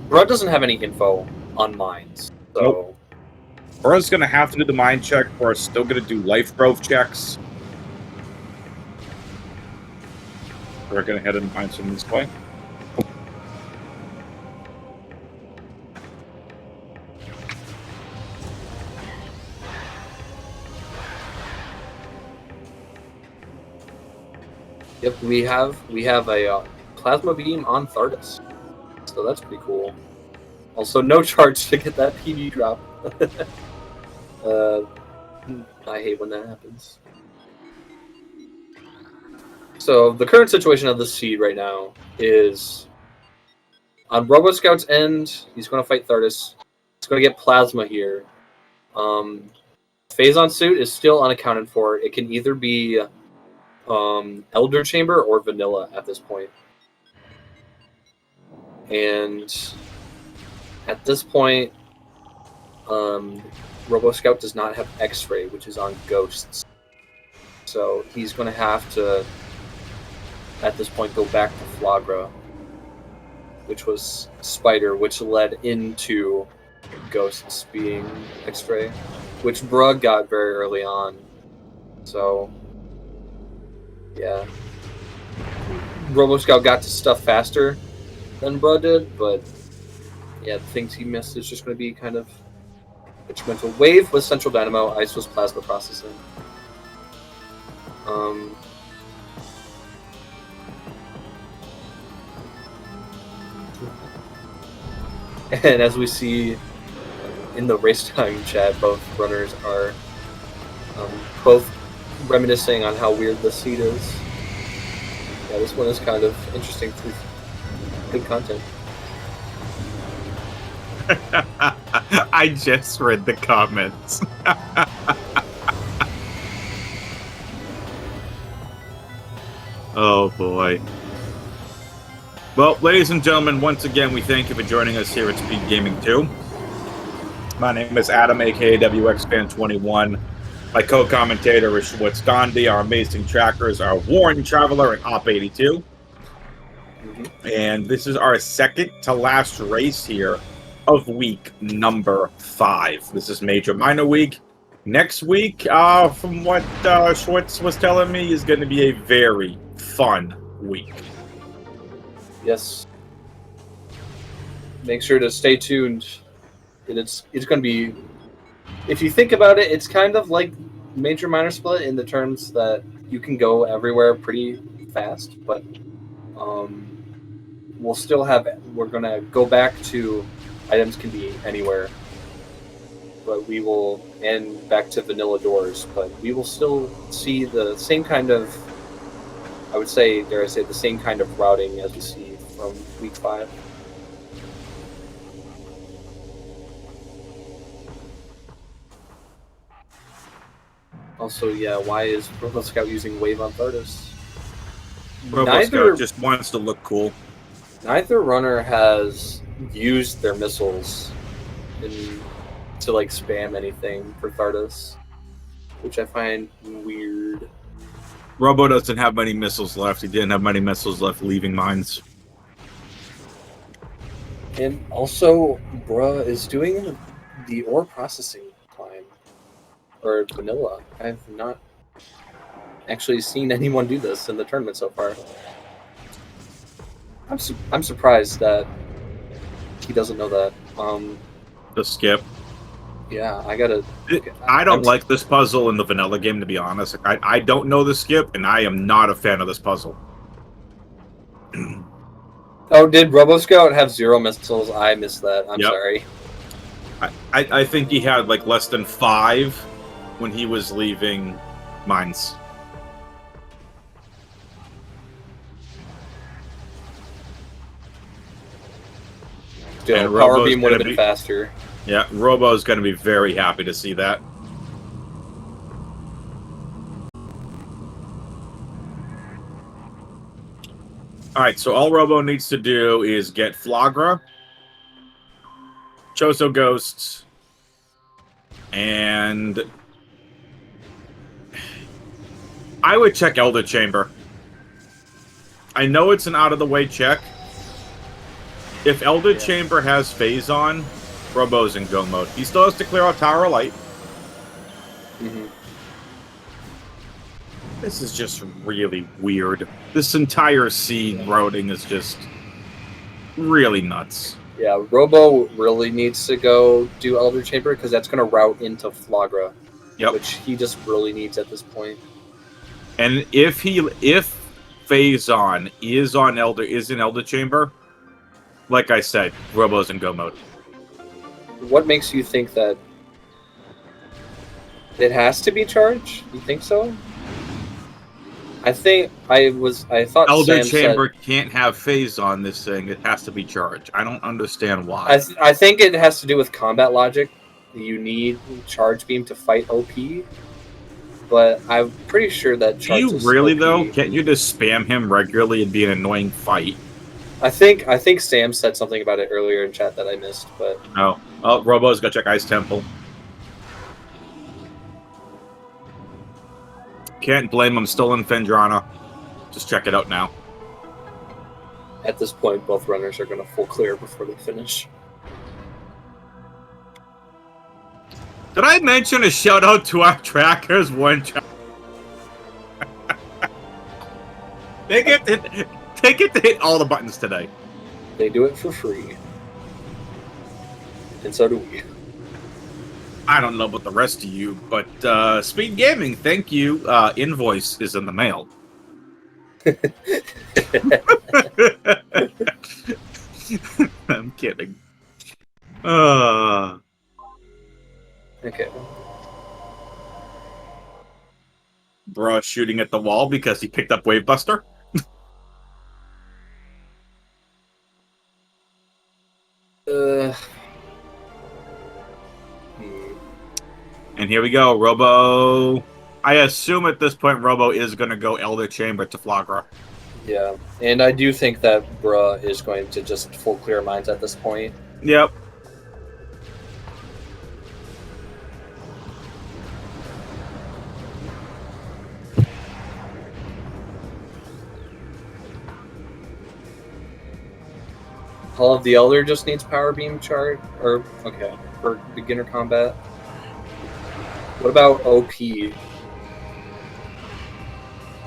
Bro doesn't have any info on mines. So, nope. Bro's gonna have to do the mine check. Bro's still gonna do life growth checks. We're gonna head and find some this way. Yep, we have a plasma beam on Thardos, so that's pretty cool. Also, no charge to get that PV drop. I hate when that happens. So the current situation of the seed right now is on roboscout's end. He's going to fight Thardos. He's going to get plasma here. Phazon suit is still unaccounted for. It can either be Elder Chamber or Vanilla at this point. And at this point, Roboscout does not have X-Ray, which is on Ghosts. So he's going to have to, at this point, go back to Flagra, which was Spider, which led into Ghosts being X-Ray, which Brug got very early on. So, yeah. Roboscout got to stuff faster than Brug did, but yeah, the things he missed is just going to be kind of instrumental. Wave was Central Dynamo, Ice was Plasma Processing. And as we see in the race time chat, both runners are both reminiscing on how weird this seat is. Yeah, this one is kind of interesting. Good content. I just read the comments. Oh boy. Well, ladies and gentlemen, once again, we thank you for joining us here at SpeedGaming 2. My name is Adam, aka WXFan21. My co-commentator is Schwartz Gandhi. Our amazing trackers are Warren Traveler and Op82. And this is our second to last race here of week number 5. This is Major Minor Week. Next week, from what Schwartz was telling me, is going to be a very fun week. Yes. Make sure to stay tuned. It's going to be, if you think about it, it's kind of like Major Minor Split in the terms that you can go everywhere pretty fast, but we'll still have, we're going to go back to items can be anywhere, but we will, and back to vanilla doors, but we will still see the same kind of, I would say, dare I say, the same kind of routing as we see from week 5. Also, yeah, why is Roboscout using Wave on Thardos? Roboscout just wants to look cool. Neither runner has used their missiles to like spam anything for Thardos, which I find weird. Robo doesn't have many missiles left. He didn't have many missiles left leaving mines. And also, Bruh is doing the ore processing climb, or vanilla. I've not actually seen anyone do this in the tournament so far. I'm surprised that he doesn't know that. The skip. Yeah, I don't like this puzzle in the vanilla game, to be honest. I don't know the skip, and I am not a fan of this puzzle. Oh, did Roboscout have 0 missiles? I missed that. I'm sorry. I think he had like less than 5 when he was leaving mines. Still, Power Beam would have been faster. Yeah, Robo's going to be very happy to see that. Alright, so all Robo needs to do is get Flagra, Choso Ghosts, and I would check Elder Chamber. I know it's an out-of-the-way check. If Elder Chamber has Phazon, Robo's in go mode. He still has to clear out Tower of Light. This is just really weird. This entire scene routing is just really nuts. Yeah, Robo really needs to go do Elder Chamber because that's going to route into Flagra, which he just really needs at this point. And if Phazon is in Elder Chamber, like I said, Robo's in go mode. What makes you think that it has to be charged? You think so? I thought Elder Sam Chamber said, can't have phase on this thing. It has to be charged. I don't understand why. I think it has to do with combat logic. you need charge beam to fight OP, but I'm pretty sure that Do charge you is really OP. though? Can't you just spam him regularly and be an annoying fight? I think Sam said something about it earlier in chat that I missed, but No. Oh, Robo's go check Ice Temple. Can't blame him. Still in Fendrana. Just check it out now. at this point, both runners are going to full clear before they finish. Did I mention a shout out to our trackers? They get to hit all the buttons today. They do it for free. And so do we. I don't know about the rest of you, but SpeedGaming, thank you. Invoice is in the mail. I'm kidding. Okay. Bruh shooting at the wall because he picked up Wavebuster. And here we go, Robo. I assume at this point Robo is going to go Elder Chamber to Flagra. Yeah, and I do think that Bruh is going to just full clear mines at this point. Yep. Hall of the Elder just needs power beam charge, or okay, for beginner combat. What about OP?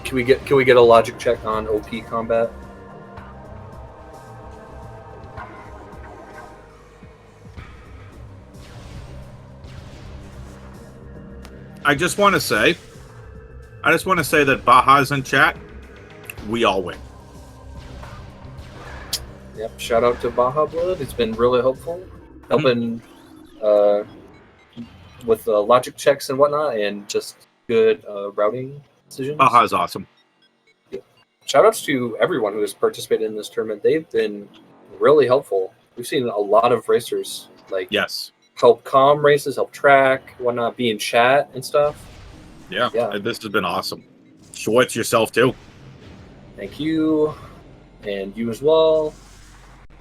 Can we get a logic check on OP combat? I just want to say that Baja's in chat. We all win. Yep. Shout out to Baja Blood. It's been really helpful, helping with logic checks and whatnot, and just good routing decisions. Baja's awesome. Shout outs to everyone who has participated in this tournament. They've been really helpful. We've seen a lot of racers Yes. help calm races, help track, whatnot, be in chat and stuff. Yeah. Yeah. This has been awesome. Schwartz yourself too. Thank you, and you as well.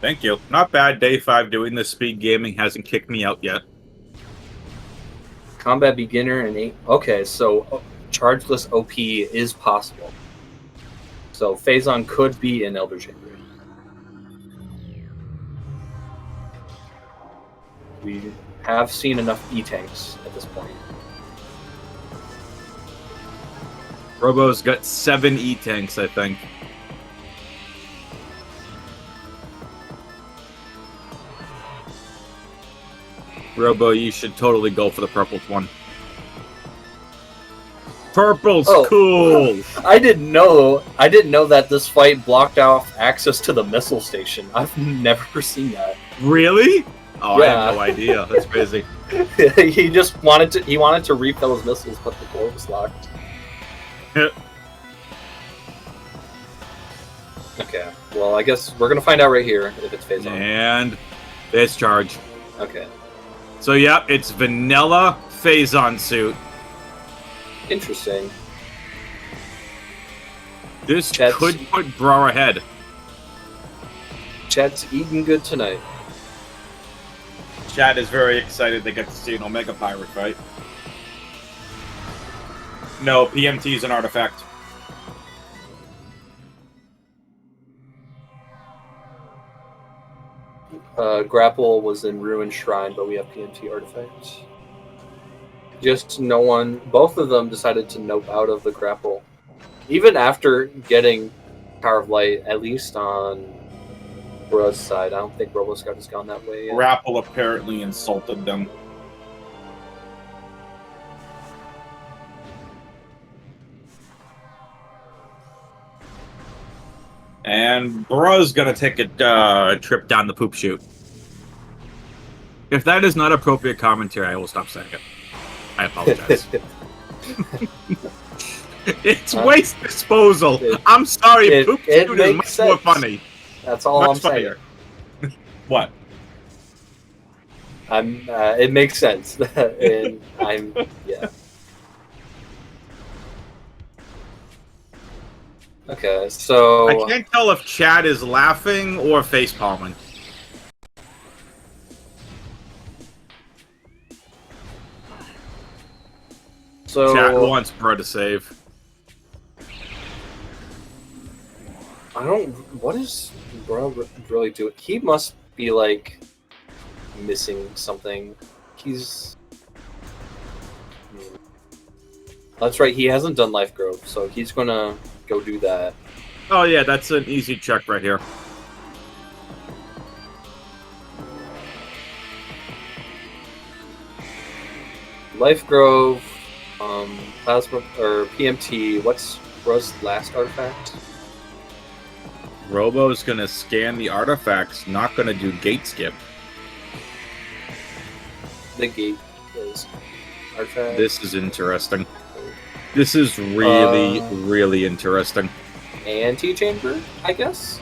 Thank you. Not bad. Day 5 doing this. SpeedGaming hasn't kicked me out yet. Combat beginner and 8. Okay, so chargeless OP is possible. So Phazon could be in Elder Chamber. We have seen enough E-tanks at this point. Robo's got 7 E-tanks, I think. Robo, you should totally go for the purple one. Purple's cool. I didn't know that this fight blocked off access to the missile station. I've never seen that. Really? Oh, Yeah. I have no idea. That's crazy. He just wanted to refill his missiles, but the door was locked. Okay. Well, I guess we're gonna find out right here if it's Phazon. And it's charge. Okay. So, yeah, it's vanilla Phazon suit. Interesting. This Chet's- could put Bro ahead. Chet's eating good tonight. Chad is very excited they get to see an Omega Pirate fight. No, PMT is an artifact. Grapple was in Ruined Shrine, but we have PMT artifacts. Just no one. Both of them decided to nope out of the grapple, even after getting Power of Light. At least on Bro's side, I don't think roboscout has gone that way yet. Grapple apparently insulted them. And Bro's gonna take a trip down the poop chute. If that is not appropriate commentary, I will stop saying it. I apologize. It's waste disposal. I'm sorry, poop chute is much more funny. That's all Much I'm saying. funnier. What? I'm. It makes sense, and I'm. Yeah. Okay, I so can't tell if Chad is laughing or face palming. Chat wants bro to save. I don't. What is bro really doing? He must be like missing something. He's. That's right. He hasn't done Life Grove, so he's gonna go do that. Oh yeah, that's an easy check right here. Life Grove, Plasma or PMT. What's bro's last artifact? Robo's gonna scan the artifacts, not gonna do gate skip. The gate is artifact. This is interesting. This is really, really interesting. Anti-chamber, I guess?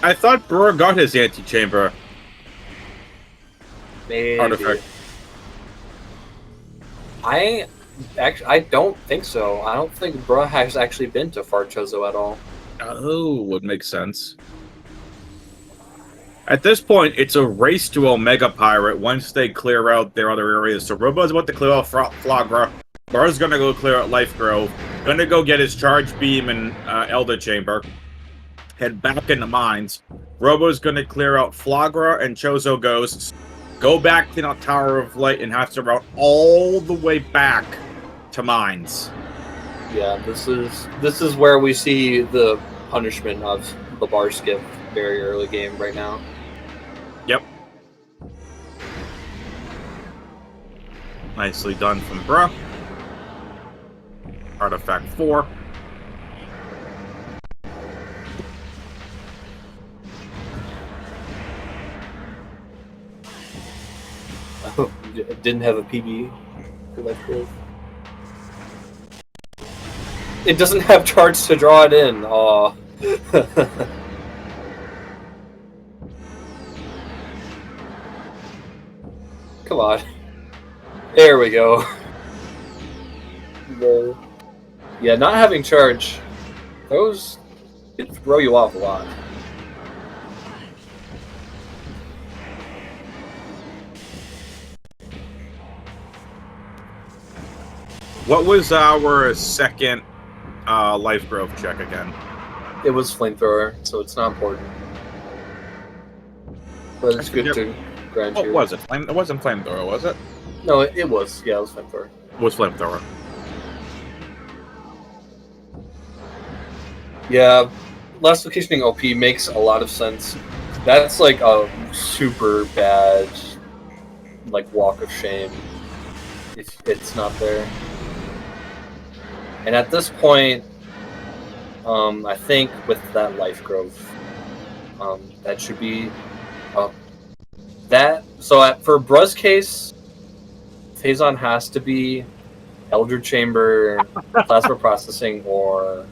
I thought Brewer got his anti-chamber Maybe. artifact. I don't think so. I don't think Bruh has actually been to Farchozo at all. Oh, would make sense. At this point, it's a race to Omega Pirate once they clear out their other areas. So Robo's about to clear out Flagra. Bar's gonna go clear out Life Grove. Gonna go get his Charge Beam and Elder Chamber. Head back into Mines. Robo's gonna clear out Flagra and Chozo Ghosts. Go back to the Tower of Light and have to route all the way back to Mines. Yeah, this is where we see the punishment of the bar skip very early game right now. Yep. Nicely done from Bruh. Artifact 4. Oh, didn't have a PB for Life Grove. It doesn't have charge to draw it in. Aw. Come on. There we go. Whoa. Yeah, not having charge, those could throw you off a lot. What was our second Life Grove check again? It was flamethrower, so it's not important. But it's good to grant What you. was it? It wasn't Flamethrower, was it? No, it was. Yeah, it was flamethrower. It was Flamethrower. Yeah, last locationing OP makes a lot of sense. That's like a super bad, like, walk of shame if it's not there. And at this point, I think with that Life Grove, that should be that. So for Bruh's case, Phazon has to be Elder Chamber, Plasma Processing, or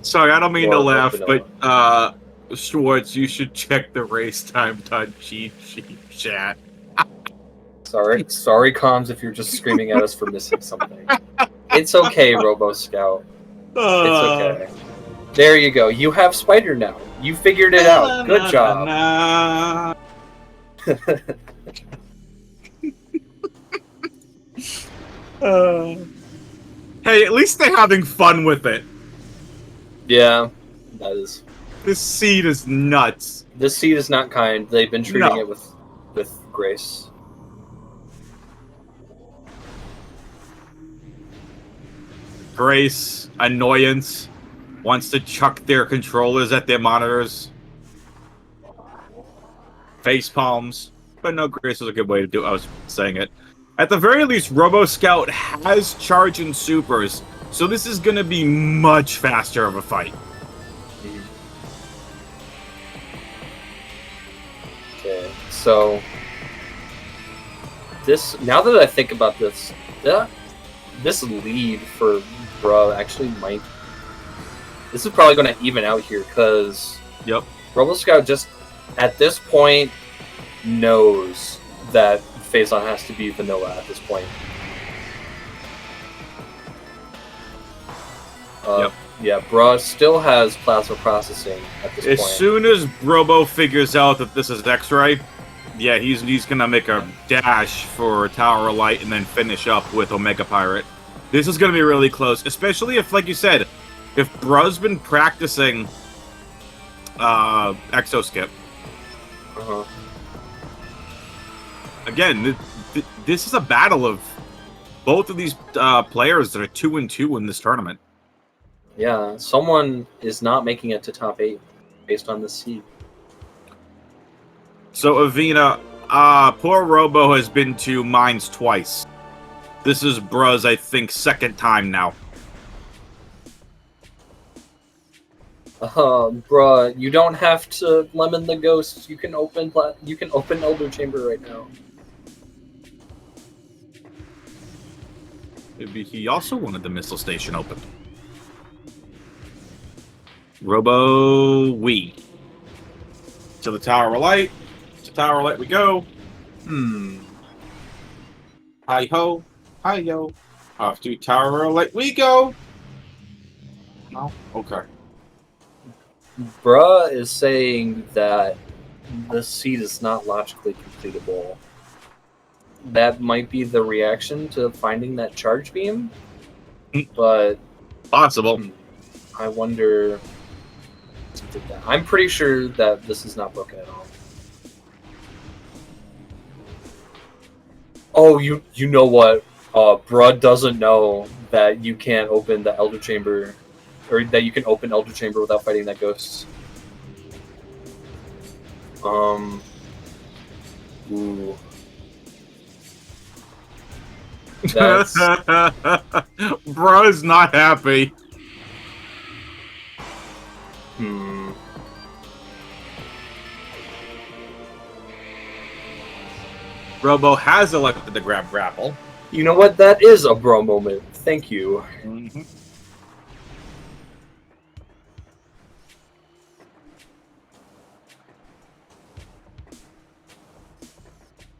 Sorry, I don't mean to or laugh, vanilla. but Schwartz, you should check the race time cheat sheet chat. Sorry, comms, if you're just screaming at us for missing something. It's okay, roboscout. It's okay. There you go. You have Spider now. You figured it out. Good job. Hey, at least they're having fun with it. Yeah, that is. This seed is nuts. This seed is not kind. They've been treating it with grace. Grace, annoyance, wants to chuck their controllers at their monitors. Face palms. But no, Grace is a good way to do it. I was saying it. At the very least, RoboScout has charge and supers, so this is going to be much faster of a fight. Okay, so this. Now that I think about this, this lead for Bruh actually might. This is probably going to even out here because Yep. RoboScout just at this point, knows that Phazon has to be vanilla at this point. Yep. Yeah, Bruh still has plasma processing at this As point. soon as Robo figures out that this is X-Ray, yeah, he's gonna make a dash for Tower of Light and then finish up with Omega Pirate. This is gonna be really close, especially if, like you said, if Bruh's been practicing Exoskip. Uh-huh. Again, this is a battle of both of these players that are 2-2 in this tournament. Yeah, someone is not making it to top 8 based on this seed. So, Avina, poor Robo has been to Mines twice. This is Bruh's, I think, second time now. Bruh, you don't have to lemon the ghosts. You can open Elder Chamber right now. Maybe he also wanted the missile station open. Robo, we. To the Tower of Light. To Tower of Light we go. Hi-ho. Hi-yo. Off to Tower of Light we go. No? Okay. Bruh is saying that the seed is not logically completable. That might be the reaction to finding that charge beam, but Possible. I wonder. I'm pretty sure that this is not broken at all. Oh, you know what? Bruh doesn't know that you can't open the Elder Chamber, or that you can open Elder Chamber without fighting that ghost. Ooh. That's... Bruh's not happy. Robo has elected to grab grapple. You know what? That is a bro moment. Thank you. Mm-hmm.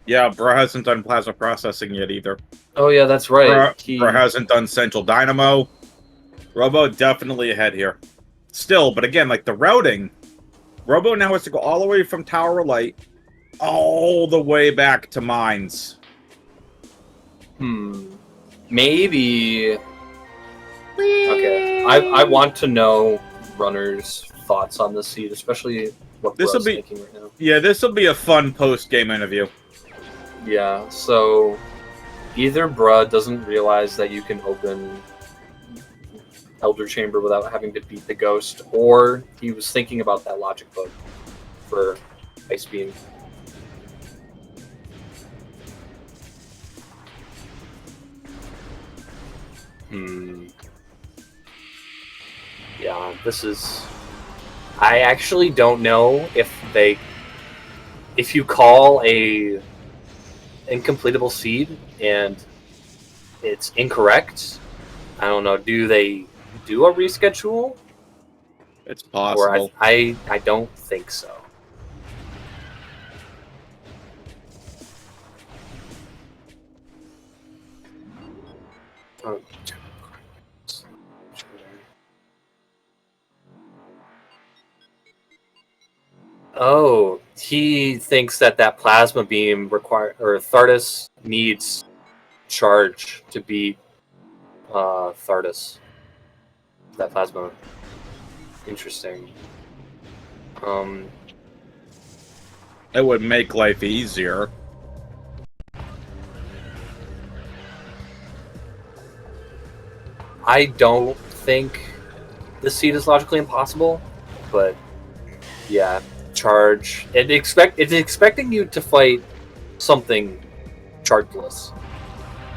Yeah, Bruh hasn't done plasma processing yet either. Oh yeah, that's right. Bruh hasn't done central dynamo. Robo definitely ahead here. Still, but again, like the routing, Robo now has to go all the way from Tower of Light all the way back to Mines. Maybe. Okay, I want to know runners' thoughts on this seed, especially what Bruh's thinking right now. Yeah, this will be a fun post-game interview. Yeah, so either Bruh doesn't realize that you can open Elder Chamber without having to beat the ghost, or he was thinking about that logic book for Ice Beam. Yeah, this is... I actually don't know if you call a incompletable seed and it's incorrect, I don't know, do they do a reschedule? It's possible. Or I don't think so. Oh, he thinks that plasma beam Thardus needs charge to beat Thardus. That plasma. Interesting. It would make life easier. I don't think the seed is logically impossible, but yeah, charge. It's expecting you to fight something chargeless,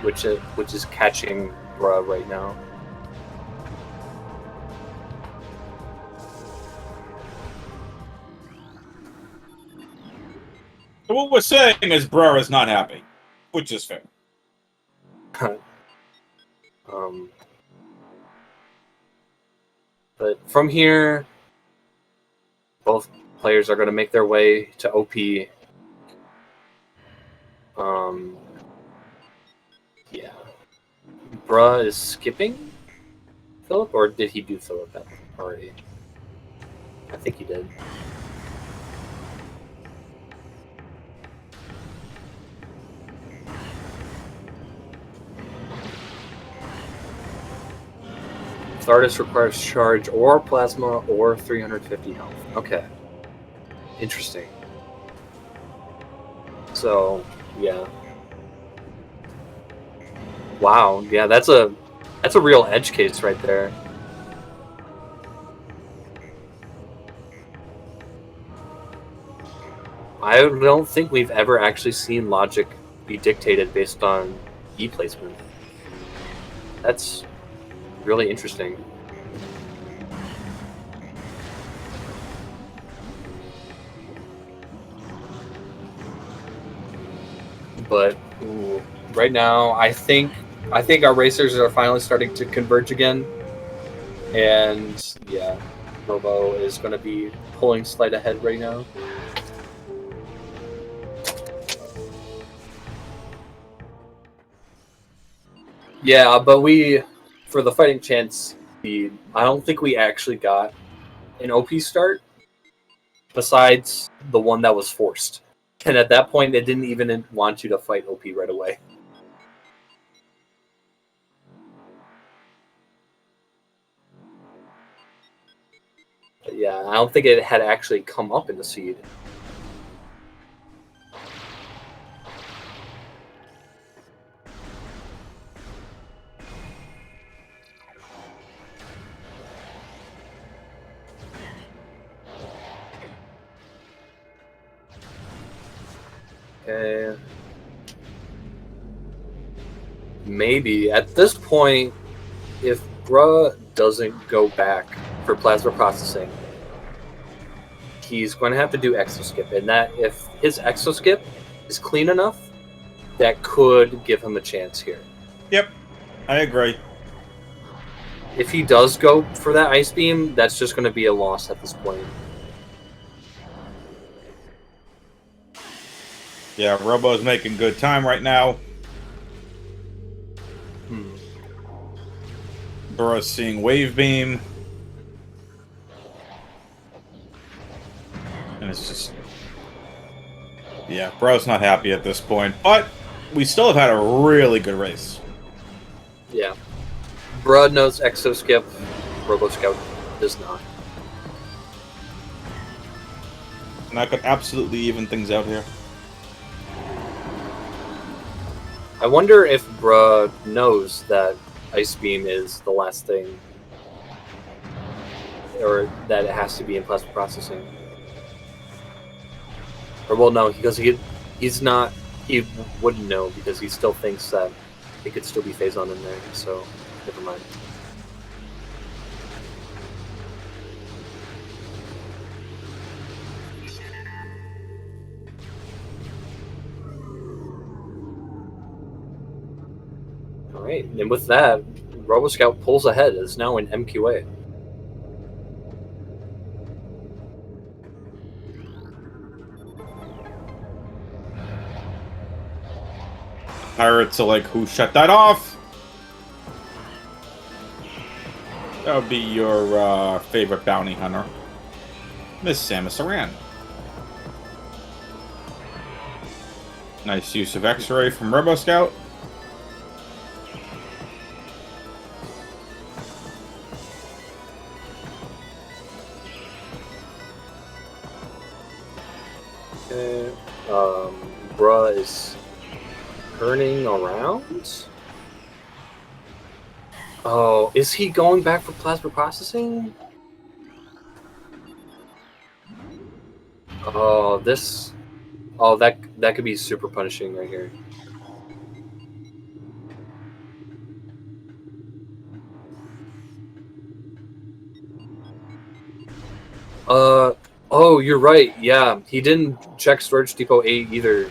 which is catching Bruh right now. So what we're saying is Bruh is not happy, which is fair. But from here, both players are going to make their way to OP. Yeah. Bruh is skipping Philip, or did he do Philip already? I think he did. Thardus requires charge or plasma or 350 health. Okay. Interesting. So, yeah. Wow. Yeah, that's a real edge case right there. I don't think we've ever actually seen logic be dictated based on E placement. That's really interesting. But ooh, right now, I think our racers are finally starting to converge again, and yeah, Robo is going to be pulling slight ahead right now. Yeah, but for the fighting chance speed, I don't think we actually got an OP start besides the one that was forced. And at that point, they didn't even want you to fight OP right away. But yeah, I don't think it had actually come up in the seed. Okay. Maybe at this point, if Bruh doesn't go back for plasma processing, he's going to have to do exoskip, and that if his exoskip is clean enough, that could give him a chance here. Yep, I agree. If he does go for that ice beam, that's just going to be a loss at this point. Yeah, Robo's making good time right now. Burrow's seeing Wave Beam. And it's just... yeah, Burrow's not happy at this point. But we still have had a really good race. Yeah. Broad knows exoskip. Roboscout does not. And that could absolutely even things out here. I wonder if Bruh knows that Ice Beam is the last thing, or that it has to be in plasma processing. Or well, no, because he's not. He wouldn't know because he still thinks that it could still be Phazon in there. So never mind. Alright, and with that, Roboscout pulls ahead. It's now in MQA. Pirates are like, who shut that off? That would be your favorite bounty hunter, Miss Samus Aran. Nice use of X-ray from Roboscout. Okay. Bruh is turning around. Oh, is he going back for plasma processing? Oh, this. Oh, that could be super punishing right here. Oh, you're right. Yeah, he didn't check Storage Depot 8 either.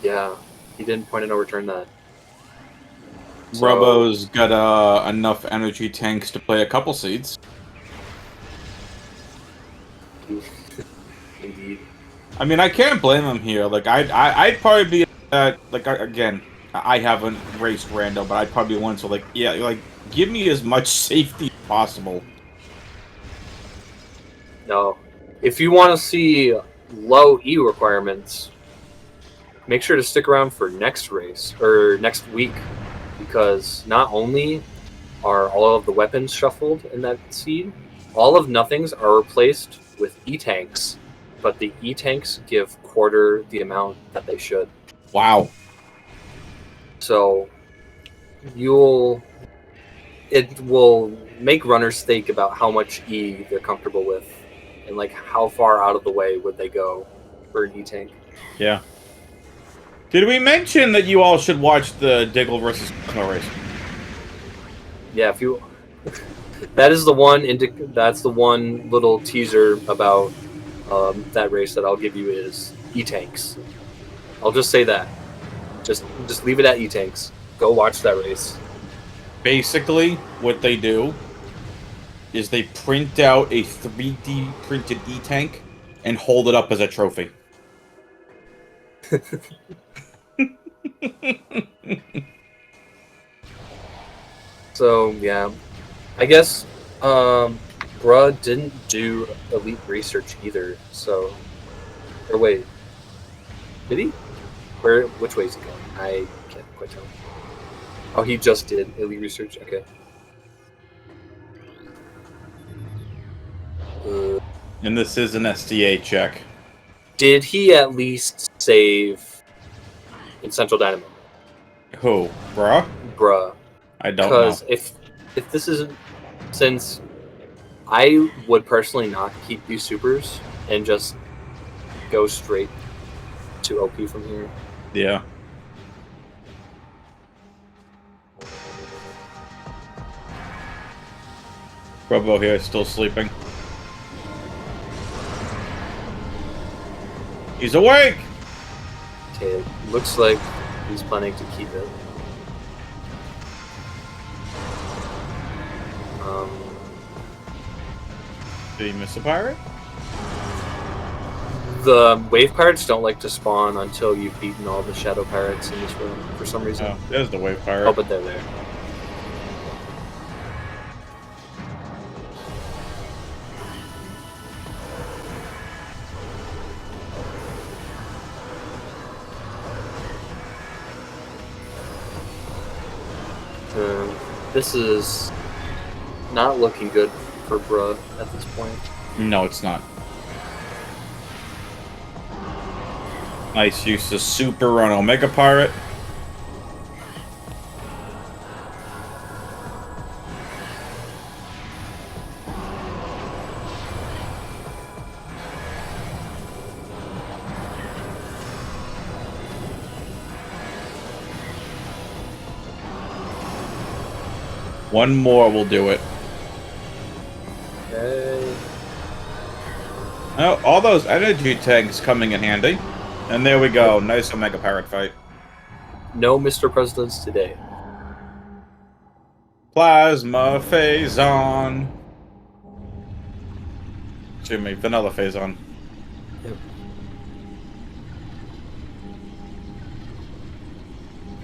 Yeah, he didn't point and overturn that. So, Robo's got enough energy tanks to play a couple seeds. Indeed. I mean, I can't blame him here. Like, I'd probably be again. I haven't raced Rando, but I'd probably be one. So, like, yeah, like, give me as much safety as possible. No. If you want to see low E requirements, make sure to stick around for next race or next week, because not only are all of the weapons shuffled in that seed, all of nothings are replaced with E-tanks, but the E-tanks give quarter the amount that they should. Wow. So it will make runners think about how much E they're comfortable with, and like how far out of the way would they go for an E-tank. Yeah. Did we mention that you all should watch the Diggle versus Snow race? Yeah, if you that is the one that's the one little teaser about that race that I'll give you is E-tanks. I'll just say that. Just leave it at E-tanks. Go watch that race. Basically, what they do is they print out a 3D printed E-tank and hold it up as a trophy. So yeah, I guess Bruh didn't do elite research either. So, or wait, did he? Which way is he going? I can't quite tell. Oh, he just did elite research. Okay. And this is an SDA check. Did he at least save in Central Dynamo? Who? Bruh? Bruh. I don't know. Because if this isn't, since I would personally not keep these supers and just go straight to OP from here. Yeah. Robo here is still sleeping. He's awake! Okay, it looks like he's planning to keep it. Did he miss a pirate? The wave pirates don't like to spawn until you've beaten all the shadow pirates in this room for some reason. Oh, there's the wave pirate. Oh, but they're there. This is not looking good for Bruh at this point. No, it's not. Nice use of super on Omega Pirate. One more will do it. Okay. Oh, all those energy tanks coming in handy. And there we go. Nice Omega Pirate fight. No Mr. Presidents today. Plasma Phazon. Excuse me, Vanilla Phazon. Yep.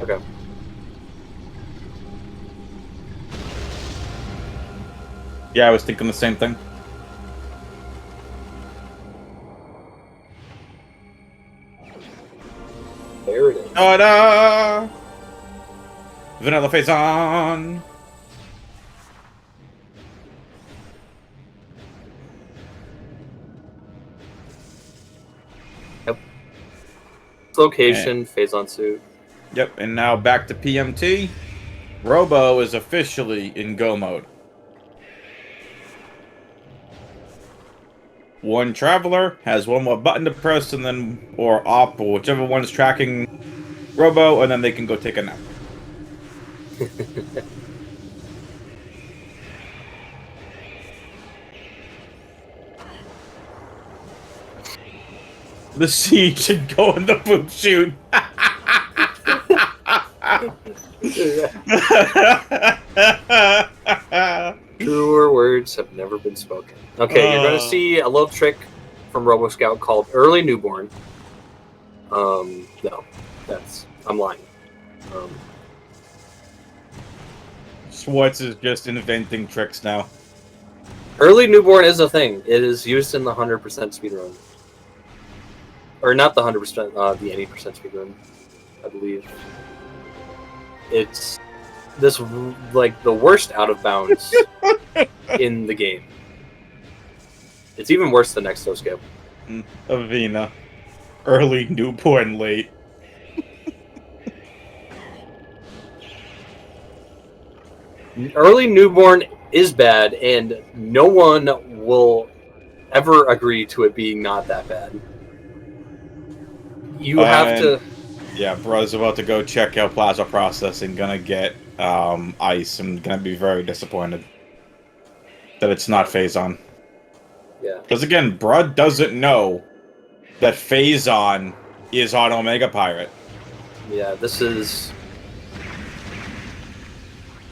Okay. Yeah, I was thinking the same thing. There it is. Ta-da! Vanilla Phazon! Yep. Location, Phazon suit. Yep, and now back to PMT. Robo is officially in go mode. One traveler has one more button to press, and then, or op, or whichever one is tracking Robo, and then they can go take a nap. The seed should go in the poop chute. Truer words have never been spoken. Okay, you're going to see a little trick from roboscout called Early Newborn. No, I'm lying. Schwartz is just inventing tricks now. Early Newborn is a thing. It is used in the 100% speedrun. Or not the 100%, the 80% speedrun, I believe. It's this, like, the worst out of bounds in the game. It's even worse than Exoscape. Avena. Early, newborn, late. Early Newborn is bad, and no one will ever agree to it being not that bad. You have to... Yeah, bro's about to go check out plasma processing. Gonna get ice. I'm gonna be very disappointed that it's not Phazon. Yeah. Because again, bro doesn't know that Phazon is on Omega Pirate. Yeah, this is...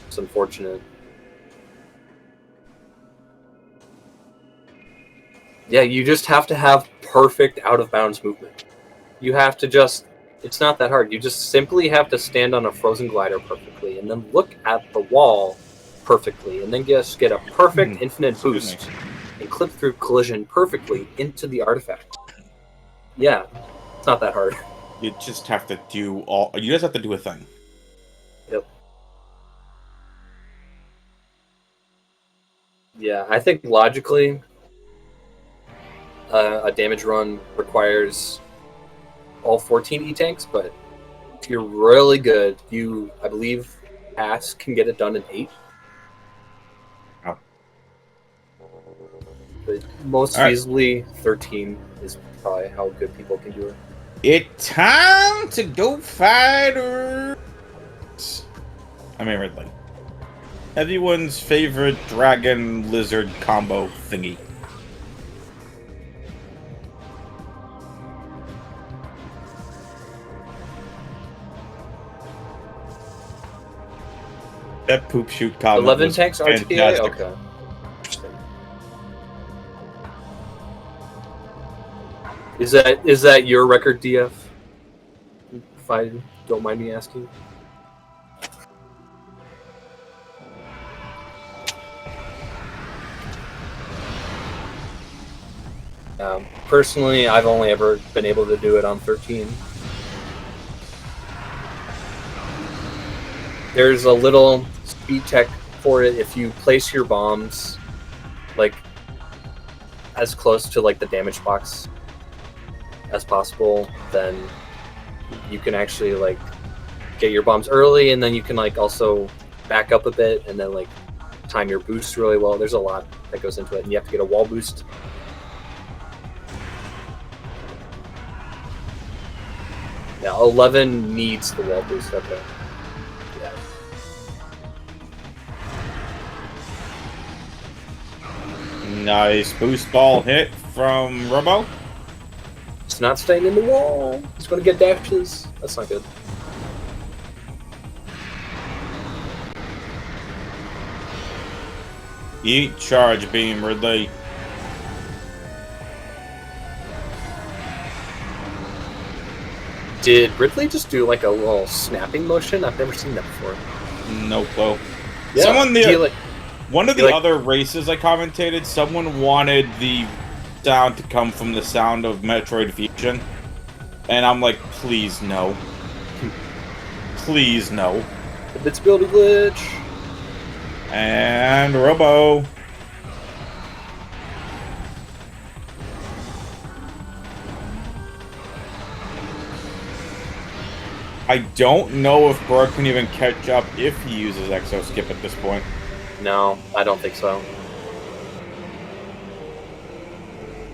It's unfortunate. Yeah, you just have to have perfect out-of-bounds movement. You have to just... It's not that hard. You just simply have to stand on a frozen glider perfectly, and then look at the wall perfectly, and then just get a perfect infinite boost, and clip through collision perfectly into the artifact. Yeah, it's not that hard. You just have to do all... You just have to do a thing. Yep. Yeah, I think logically, a damage run requires all 14 E-tanks, but if you're really good, I believe, Ass can get it done in 8. Oh. But most feasibly, 13 is probably how good people can do it. It's time to go fighters! I mean, Ridley. Everyone's favorite dragon lizard combo thingy. That poop shoot combo 11 was tanks RTA? fantastic. Okay. Interesting. Is that your record, DF? If I don't mind me asking. Personally, I've only ever been able to do it on 13. There's a little speed tech for it. If you place your bombs, like, as close to, like, the damage box as possible, then you can actually, like, get your bombs early, and then you can, like, also back up a bit, and then, like, time your boost really well. There's a lot that goes into it, and you have to get a wall boost. Yeah, 11 needs the wall boost. Okay. Yeah. Nice boost ball hit from Robo. It's not staying in the wall. It's going to get dashes. That's not good. Eat charge beam, Ridley. Did Ridley just do like a little snapping motion? I've never seen that before. No clue. Yeah. One of the other races I commentated, someone wanted the sound to come from the sound of Metroid Fusion. And I'm like, please no. Please no. It's building glitch. And Robo. I don't know if Brock can even catch up if he uses Exo Skip at this point. No, I don't think so.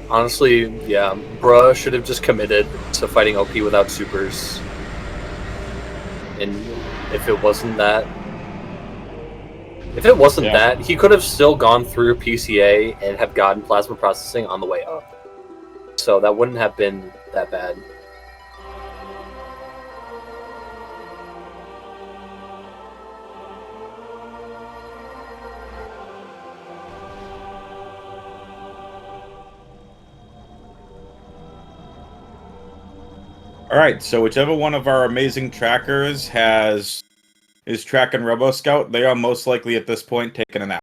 Honestly, yeah, bruh should have just committed to fighting OP without supers. And if it wasn't that, he could have still gone through PCA and have gotten plasma processing on the way up. So that wouldn't have been that bad. All right, so whichever one of our amazing trackers is tracking roboscout, they are most likely at this point taking a nap.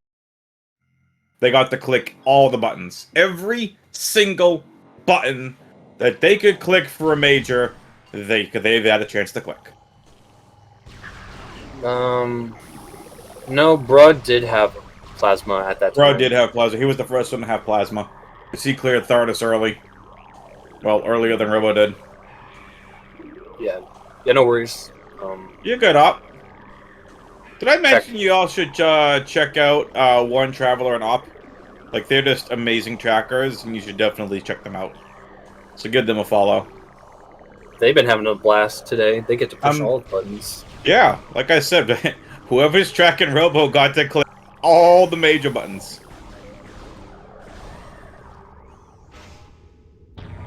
They got to click all the buttons. Every single button that they could click for a major, they've had a chance to click. No, Broad did have plasma at that time. Bro did have plasma. He was the first one to have plasma. He cleared Thardus early. Well, earlier than Robo did. Yeah, no worries. You're good, Op. Did I mention you all should check out One Traveler and Op? Like, they're just amazing trackers, and you should definitely check them out. So give them a follow. They've been having a blast today. They get to push all the buttons. Yeah, like I said, whoever's tracking Robo got to click all the major buttons.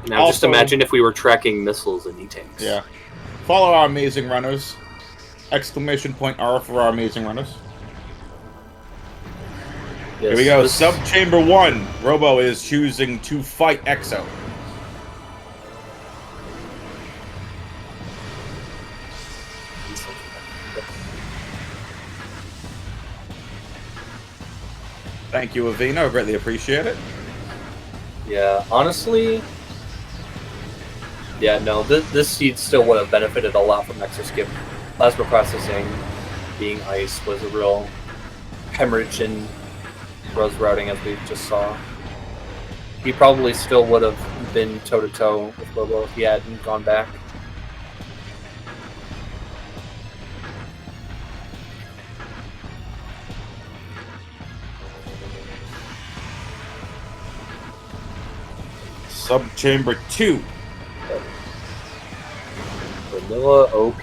Now, also, just imagine if we were tracking missiles and E-tanks. Yeah. Follow our amazing runners. Exclamation point R for our amazing runners. Yes, here we go. Sub-chamber 1. Robo is choosing to fight Exo. Thank you, Avina. I greatly appreciate it. Yeah, honestly... Yeah, no, this seed still would have benefited a lot from Exoskip. Plasma processing, being ice, was a real hemorrhage in Rose routing, as we just saw. He probably still would have been toe-to-toe with Lobo if he hadn't gone back. Sub-chamber 2. Vanilla OP.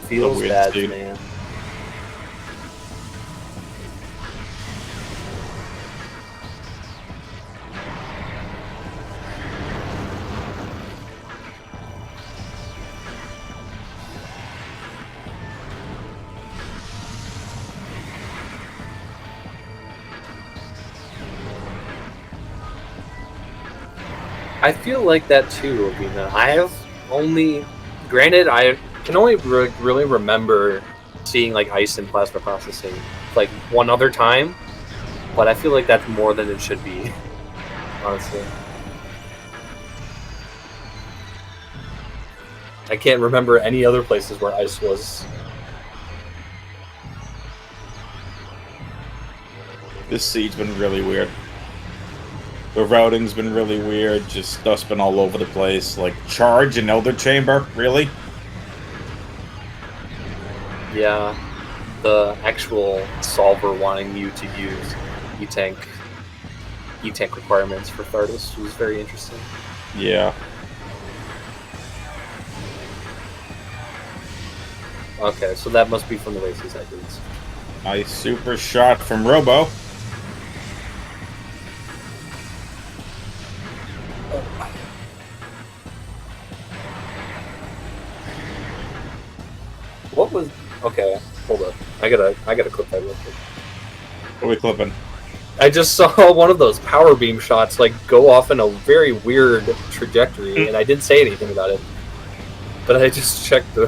Feels bad, man. I feel like that too, Robina. I have only, granted, I can only really remember seeing like ice and plasma processing like one other time, but I feel like that's more than it should be, honestly. I can't remember any other places where ice was. This siege been really weird. The routing's been really weird, just stuff's been all over the place. Like, charge and Elder Chamber? Really? Yeah, the actual solver wanting you to use E-Tank requirements for Thardus was very interesting. Yeah. Okay, so that must be from the races I did. Nice super shot from Robo. What was... Okay, hold up. I gotta clip that real quick. What are we clipping? I just saw one of those power beam shots like go off in a very weird trajectory, and I didn't say anything about it. But I just checked the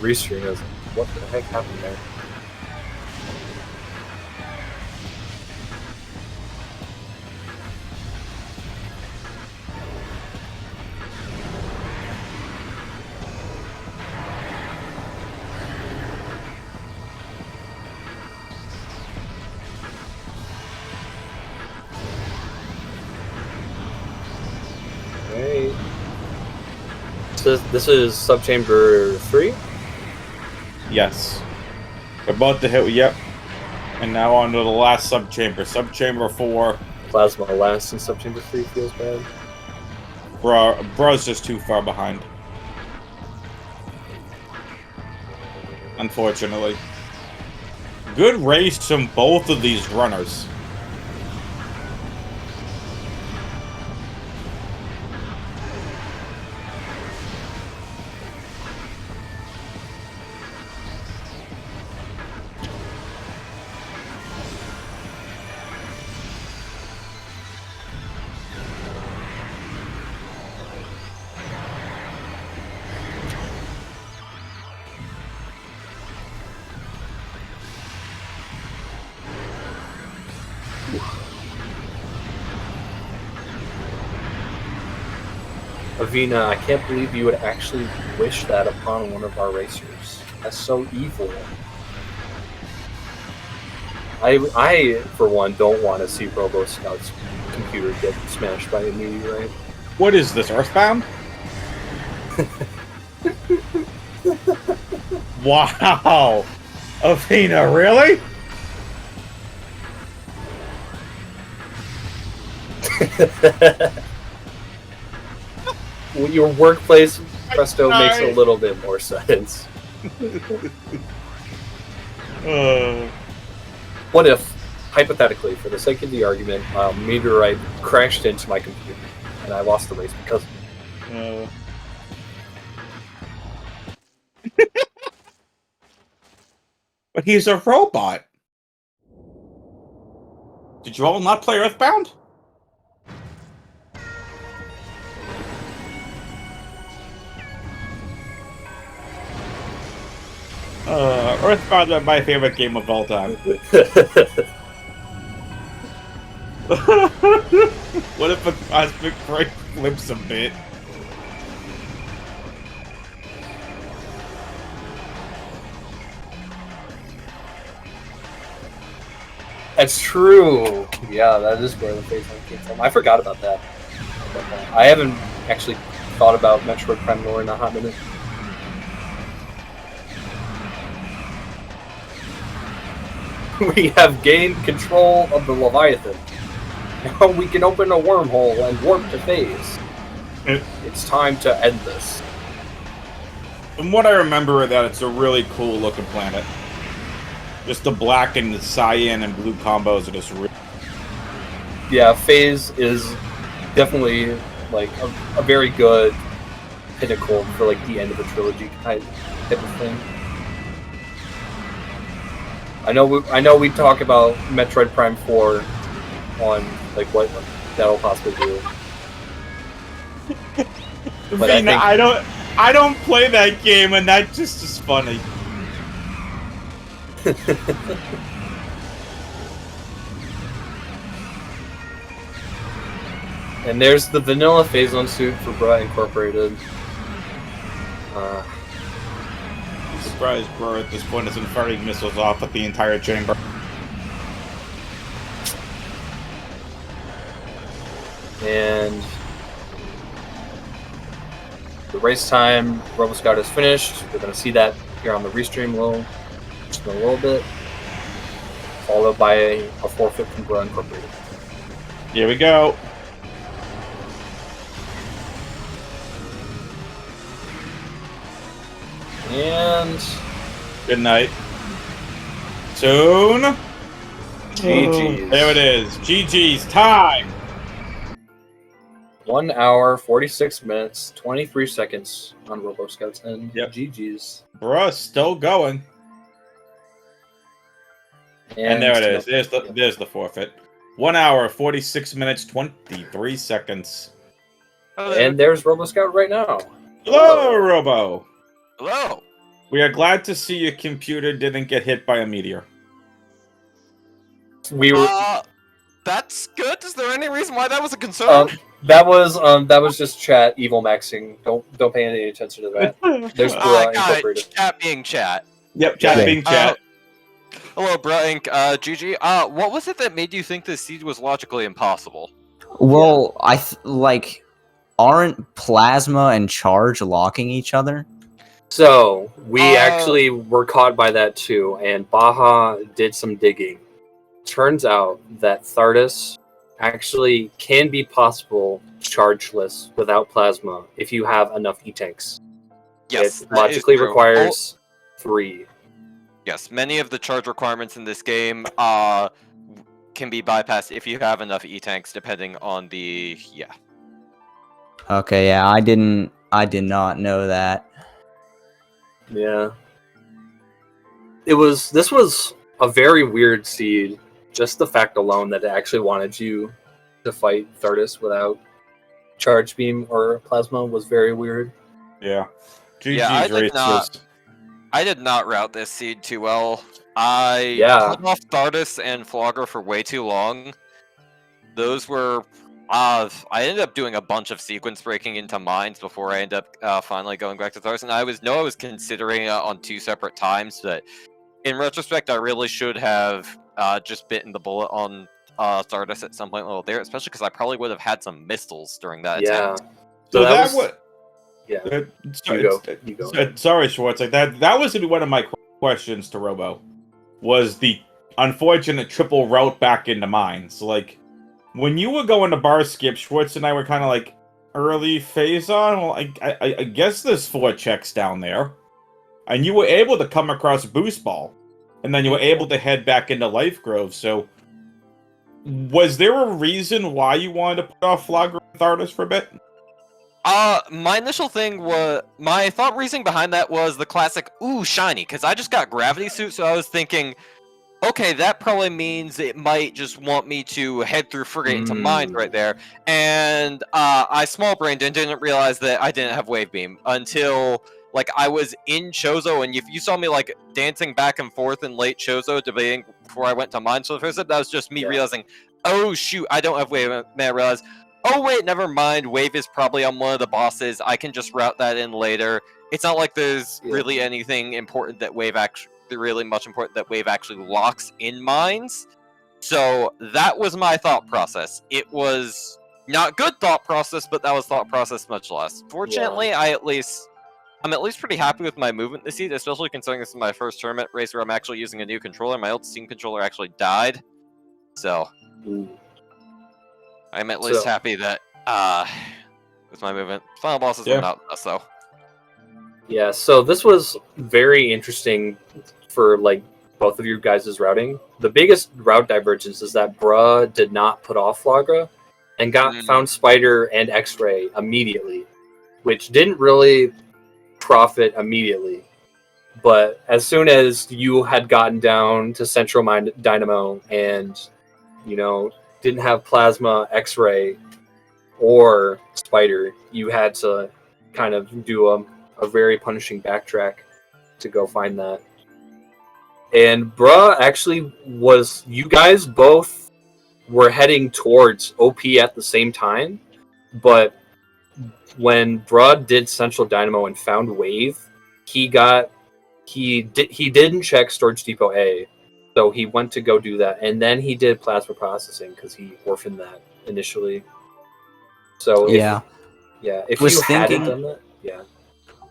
restream and I was like, what the heck happened there? This is subchamber 3? Yes. We're about to hit, yep. And now on to the last subchamber. Subchamber 4. Plasma last in subchamber 3 feels bad. Bro's just too far behind. Unfortunately. Good race from both of these runners. Avina, I can't believe you would actually wish that upon one of our racers. That's so evil. I for one, don't want to see RoboScout's computer get smashed by a meteorite. What is this, Earthbound? Wow! Athena, really? Well, your workplace, Presto, makes a little bit more sense. What if, hypothetically, for the sake of the argument, a meteorite crashed into my computer and I lost the race because of it? But he's a robot. Did you all not play Earthbound? Earthbound is my favorite game of all time. What if a cosmic break flips a bit? That's true. Yeah, that is where the phase one came from. I forgot about that. I haven't actually thought about Metroid Prime Lore in a hot minute. We have gained control of the Leviathan. Now we can open a wormhole and warp to phase. It's time to end this. From what I remember, that it's a really cool looking planet. Just the black and the cyan and blue combos are just really... Yeah, phase is definitely like a very good pinnacle for like the end of a trilogy type of thing. I know we talk about Metroid Prime 4 on like what that'll possibly do. But I don't play that game, and that just is funny. And there's the vanilla Phazon suit for Bra Incorporated. Surprise, bro, at this point isn't firing missiles off at the entire chamber. And the race time, RoboScout is finished. We're going to see that here on the restream just in a little bit. Followed by a forfeit from Bra Incorporated. Here we go. And good night. Soon. GG's. There it is. GG's time. 1 hour, 46 minutes, 23 seconds on RoboScout's end. Yep. GG's. Bruh, still going. And there it is. There's the forfeit. 1 hour, 46 minutes, 23 seconds. And there's RoboScout right now. Hello, Robo. Hello. We are glad to see your computer didn't get hit by a meteor. We were. That's good. Is there any reason why that was a concern? That was just chat evil maxing. Don't pay any attention to that. There's Incorporated. Chat being chat. Yep, chat being chat. Hello, Bra Inc. GG. What was it that made you think this siege was logically impossible? Well, aren't plasma and charge locking each other? So we actually were caught by that too, and Baja did some digging. Turns out that Thardus actually can be possible chargeless without plasma if you have enough E-tanks. Yes, it logically requires 3. Yes, many of the charge requirements in this game can be bypassed if you have enough E-tanks, depending on the Okay, yeah, I did not know that. Yeah. This was a very weird seed. Just the fact alone that it actually wanted you to fight Thardus without charge beam or plasma was very weird. Yeah. I did not route this seed too well. I Yeah. put off Stardust and Flogger for way too long. Those were... I ended up doing a bunch of sequence breaking into mines before I ended up finally going back to Stardust, and I was considering it on 2 separate times, but in retrospect, I really should have just bitten the bullet on Stardust at some point a little there, especially because I probably would have had some missiles during that Yeah. attempt. So that was... Yeah. sorry, You go. sorry, Schwartz. Like that was gonna be one of my questions to Robo. Was the unfortunate triple route back into mines. Like, when you were going to bar skip, Schwartz and I were kind of like early phase on. Well, I guess there's 4 checks down there, and you were able to come across Boost Ball, and then you were able to head back into Life Grove. So, was there a reason why you wanted to put off Flogger and Stardust for a bit? My initial thing was... My thought reasoning behind that was the classic, ooh, shiny, because I just got Gravity Suit, so I was thinking, okay, that probably means it might just want me to head through Frigate into mines right there. And I small-brained and didn't realize that I didn't have Wave Beam until, like, I was in Chozo, and if you saw me, like, dancing back and forth in late Chozo, debating before I went to mines for the first time, that was just me realizing, oh, shoot, I don't have Wave. And then I realized, oh, wait, never mind, Wave is probably on one of the bosses. I can just route that in later. It's not like there's really anything important that Wave actually... really much important that Wave actually locks in mines. So that was my thought process. It was not good thought process, but that was thought process much less. Fortunately, I'm at least pretty happy with my movement this season, especially considering this is my first tournament race where I'm actually using a new controller. My old Steam controller actually died. So I'm at least happy that with my movement. Final bosses were not us though. Yeah, so this was very interesting for like both of you guys' routing. The biggest route divergence is that Bruh did not put off Flagra and found Spider and X-Ray immediately, which didn't really profit immediately. But as soon as you had gotten down to Central Dynamo and, you know, didn't have Plasma, X-Ray, or Spider, you had to kind of do a very punishing backtrack to go find that. And Bruh actually was... You guys both were heading towards OP at the same time, but when Bruh did Central Dynamo and found Wave, he didn't check Storage Depot A, so he went to go do that, and then he did Plasma Processing because he orphaned that initially. So if you hadn't done that,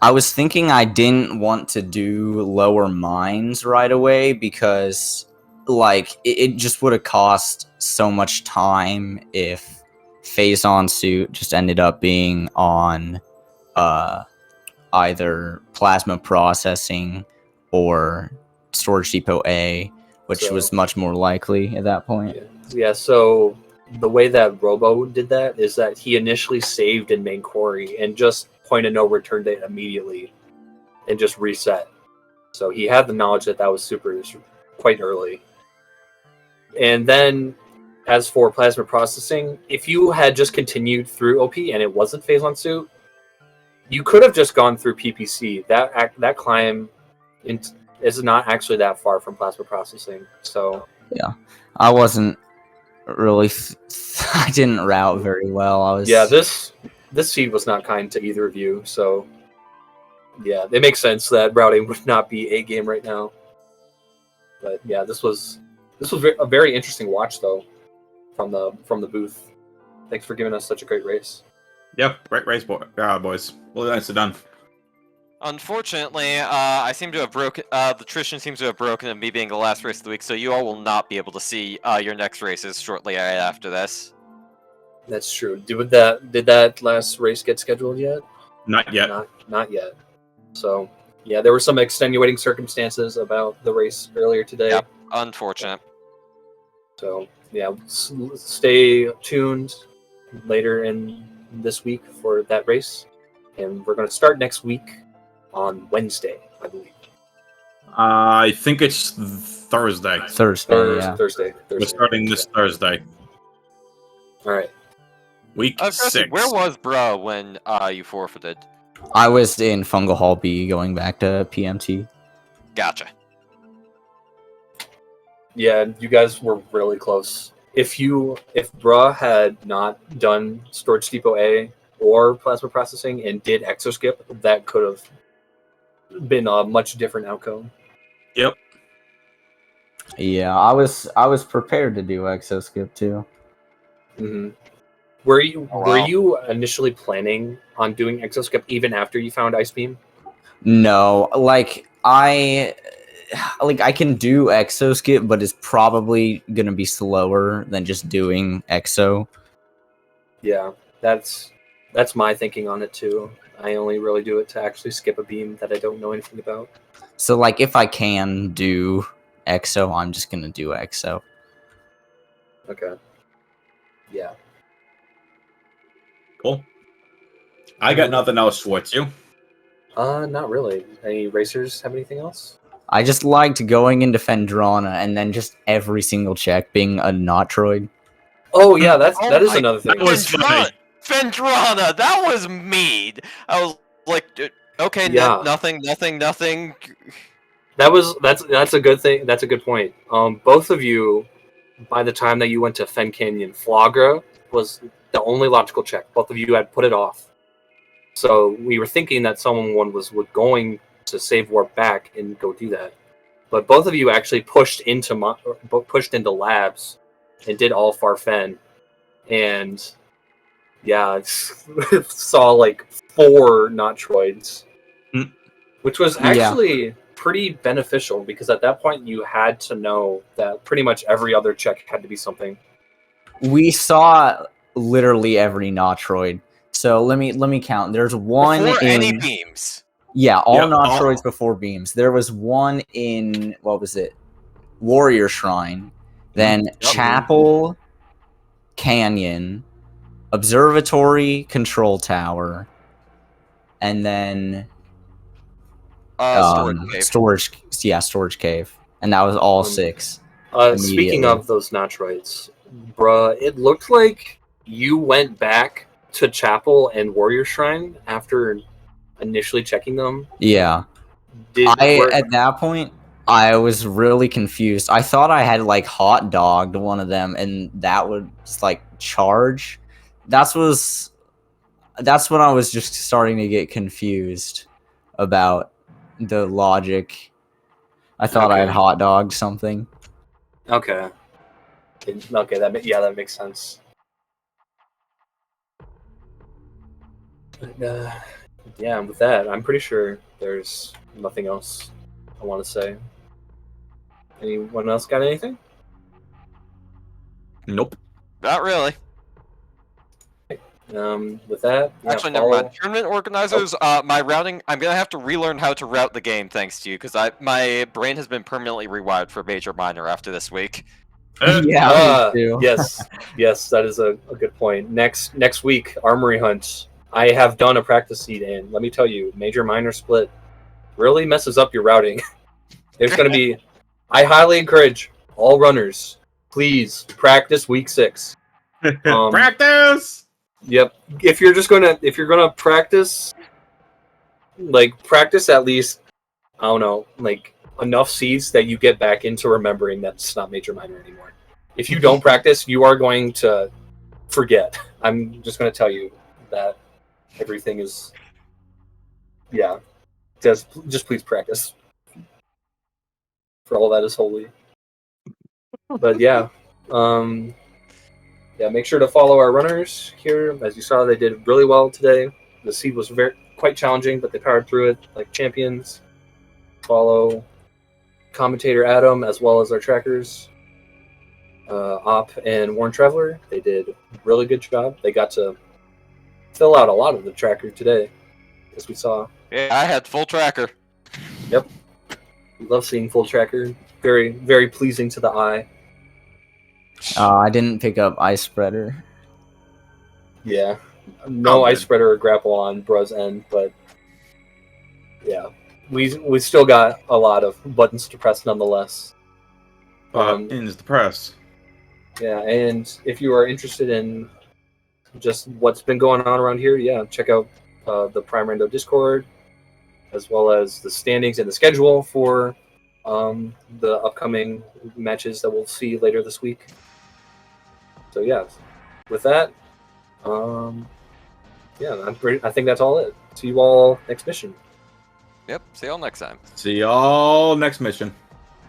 I was thinking I didn't want to do lower mines right away because, like, it just would have cost so much time if Phase On Suit just ended up being on either Plasma Processing or Storage Depot A, which was much more likely at that point. Yeah, so the way that Robo did that is that he initially saved in main quarry and just point of no return date immediately and just reset. So he had the knowledge that was quite early. And then as for Plasma Processing, if you had just continued through OP and it wasn't Phase On Suit, you could have just gone through PPC. That climb is not actually that far from Plasma Processing. So yeah, I wasn't really... I didn't route very well. I was... Yeah, this seed was not kind to either of you, so yeah, it makes sense that routing would not be a game right now. But yeah, this was a very interesting watch though from the booth. Thanks for giving us such a great race. Yep, great race, boys. Well, nicely done. Unfortunately, I seem to have broken. The tradition seems to have broken, and me being the last race of the week, so you all will not be able to see your next races shortly after this. That's true. Did that last race get scheduled yet? Not yet. Not yet. So yeah, there were some extenuating circumstances about the race earlier today. Yep, unfortunate. So yeah, stay tuned later in this week for that race, and we're going to start next week on Wednesday, I believe. I think it's Thursday. Thursday. We're starting this Thursday. All right. Week 6. Where was Bruh when you forfeited? I was in Fungal Hall B going back to PMT. Gotcha. Yeah, you guys were really close. If Bruh had not done Storage Depot A or Plasma Processing and did Exoskip, that could have been a much different outcome. Yep. Yeah, I was prepared to do exoskip too. Mm-hmm. Were you Oh, were wow. you initially planning on doing Exoskip even after you found Ice Beam? No, I can do exoskip, but it's probably gonna be slower than just doing exo. Yeah, that's my thinking on it too. I only really do it to actually skip a beam that I don't know anything about. So like if I can do exo, I'm just gonna do exo. Okay. Yeah. Cool. I got nothing else towards you. Not really. Any racers have anything else? I just liked going into Fendrana and then just every single check being a Notroid. Oh yeah, that Oh is my another thing. That was funny. Fendrana, that was mean. I was like, okay, Yeah. nothing. That's a good thing. That's a good point. Both of you, by the time that you went to Fen Canyon, Flagra was the only logical check. Both of you had put it off. So we were thinking that someone was going to save warp back and go do that, but both of you actually pushed into labs and did all Farfen, and yeah, saw like 4 Notroids, Mm. which was Yeah. actually pretty beneficial because at that point you had to know that pretty much every other check had to be something. We saw literally every Notroid. So let me count. There's one Before any in beams. yeah, all Yep, Notroids before beams. There was one in what was it? Warrior Shrine, then Chapel, Canyon, Observatory, Control Tower, and then Storage cave. storage cave, and that was all 6. Speaking Immediately. of those Notroids, bruh, it looked like you went back to Chapel and Warrior Shrine after initially checking them. Yeah. At that point, I was really confused. I thought I had like hot dogged one of them, and that would just like charge. That's when I was just starting to get confused about the logic. I thought I had Okay. hot dogged something. Okay. Okay, that makes sense. But, yeah, with that, I'm pretty sure there's nothing else I want to say. Anyone else got anything? Nope. Not really. With that, yeah, Actually, never mind. Tournament organizers, my routing, I'm gonna have to relearn how to route the game thanks to you, because my brain has been permanently rewired for major minor after this week. Yeah, me too. yes, that is a good point. Next week, Armory Hunt. I have done a practice seed, and let me tell you, major minor split really messes up your routing. There's going to be. I highly encourage all runners, please practice week 6. Practice. Yep. If you're gonna practice, practice at least, I don't know, like enough seeds that you get back into remembering that it's not major minor anymore. If you don't practice, you are going to forget. I'm just going to tell you that everything is, yeah. Just please practice. For all that is holy. But yeah, make sure to follow our runners here. As you saw, they did really well today. The seed was quite challenging, but they powered through it like champions. Follow commentator Adam as well as our trackers, Op and Warren Traveler. They did a really good job. They got to fill out a lot of the tracker today, as we saw. Yeah, I had full tracker. Yep. We love seeing full tracker. Very, very pleasing to the eye. I didn't pick up Ice Spreader. Yeah. No good. ice spreader or grapple on Bruh's end, but yeah. We still got a lot of buttons to press nonetheless. Buttons to press. Yeah, and if you are interested in just what's been going on around here, yeah, check out the Prime Rando Discord, as well as the standings and the schedule for the upcoming matches that we'll see later this week. So yeah, with that, yeah, I think that's all it. See you all next mission. Yep. See y'all next time. See y'all next mission.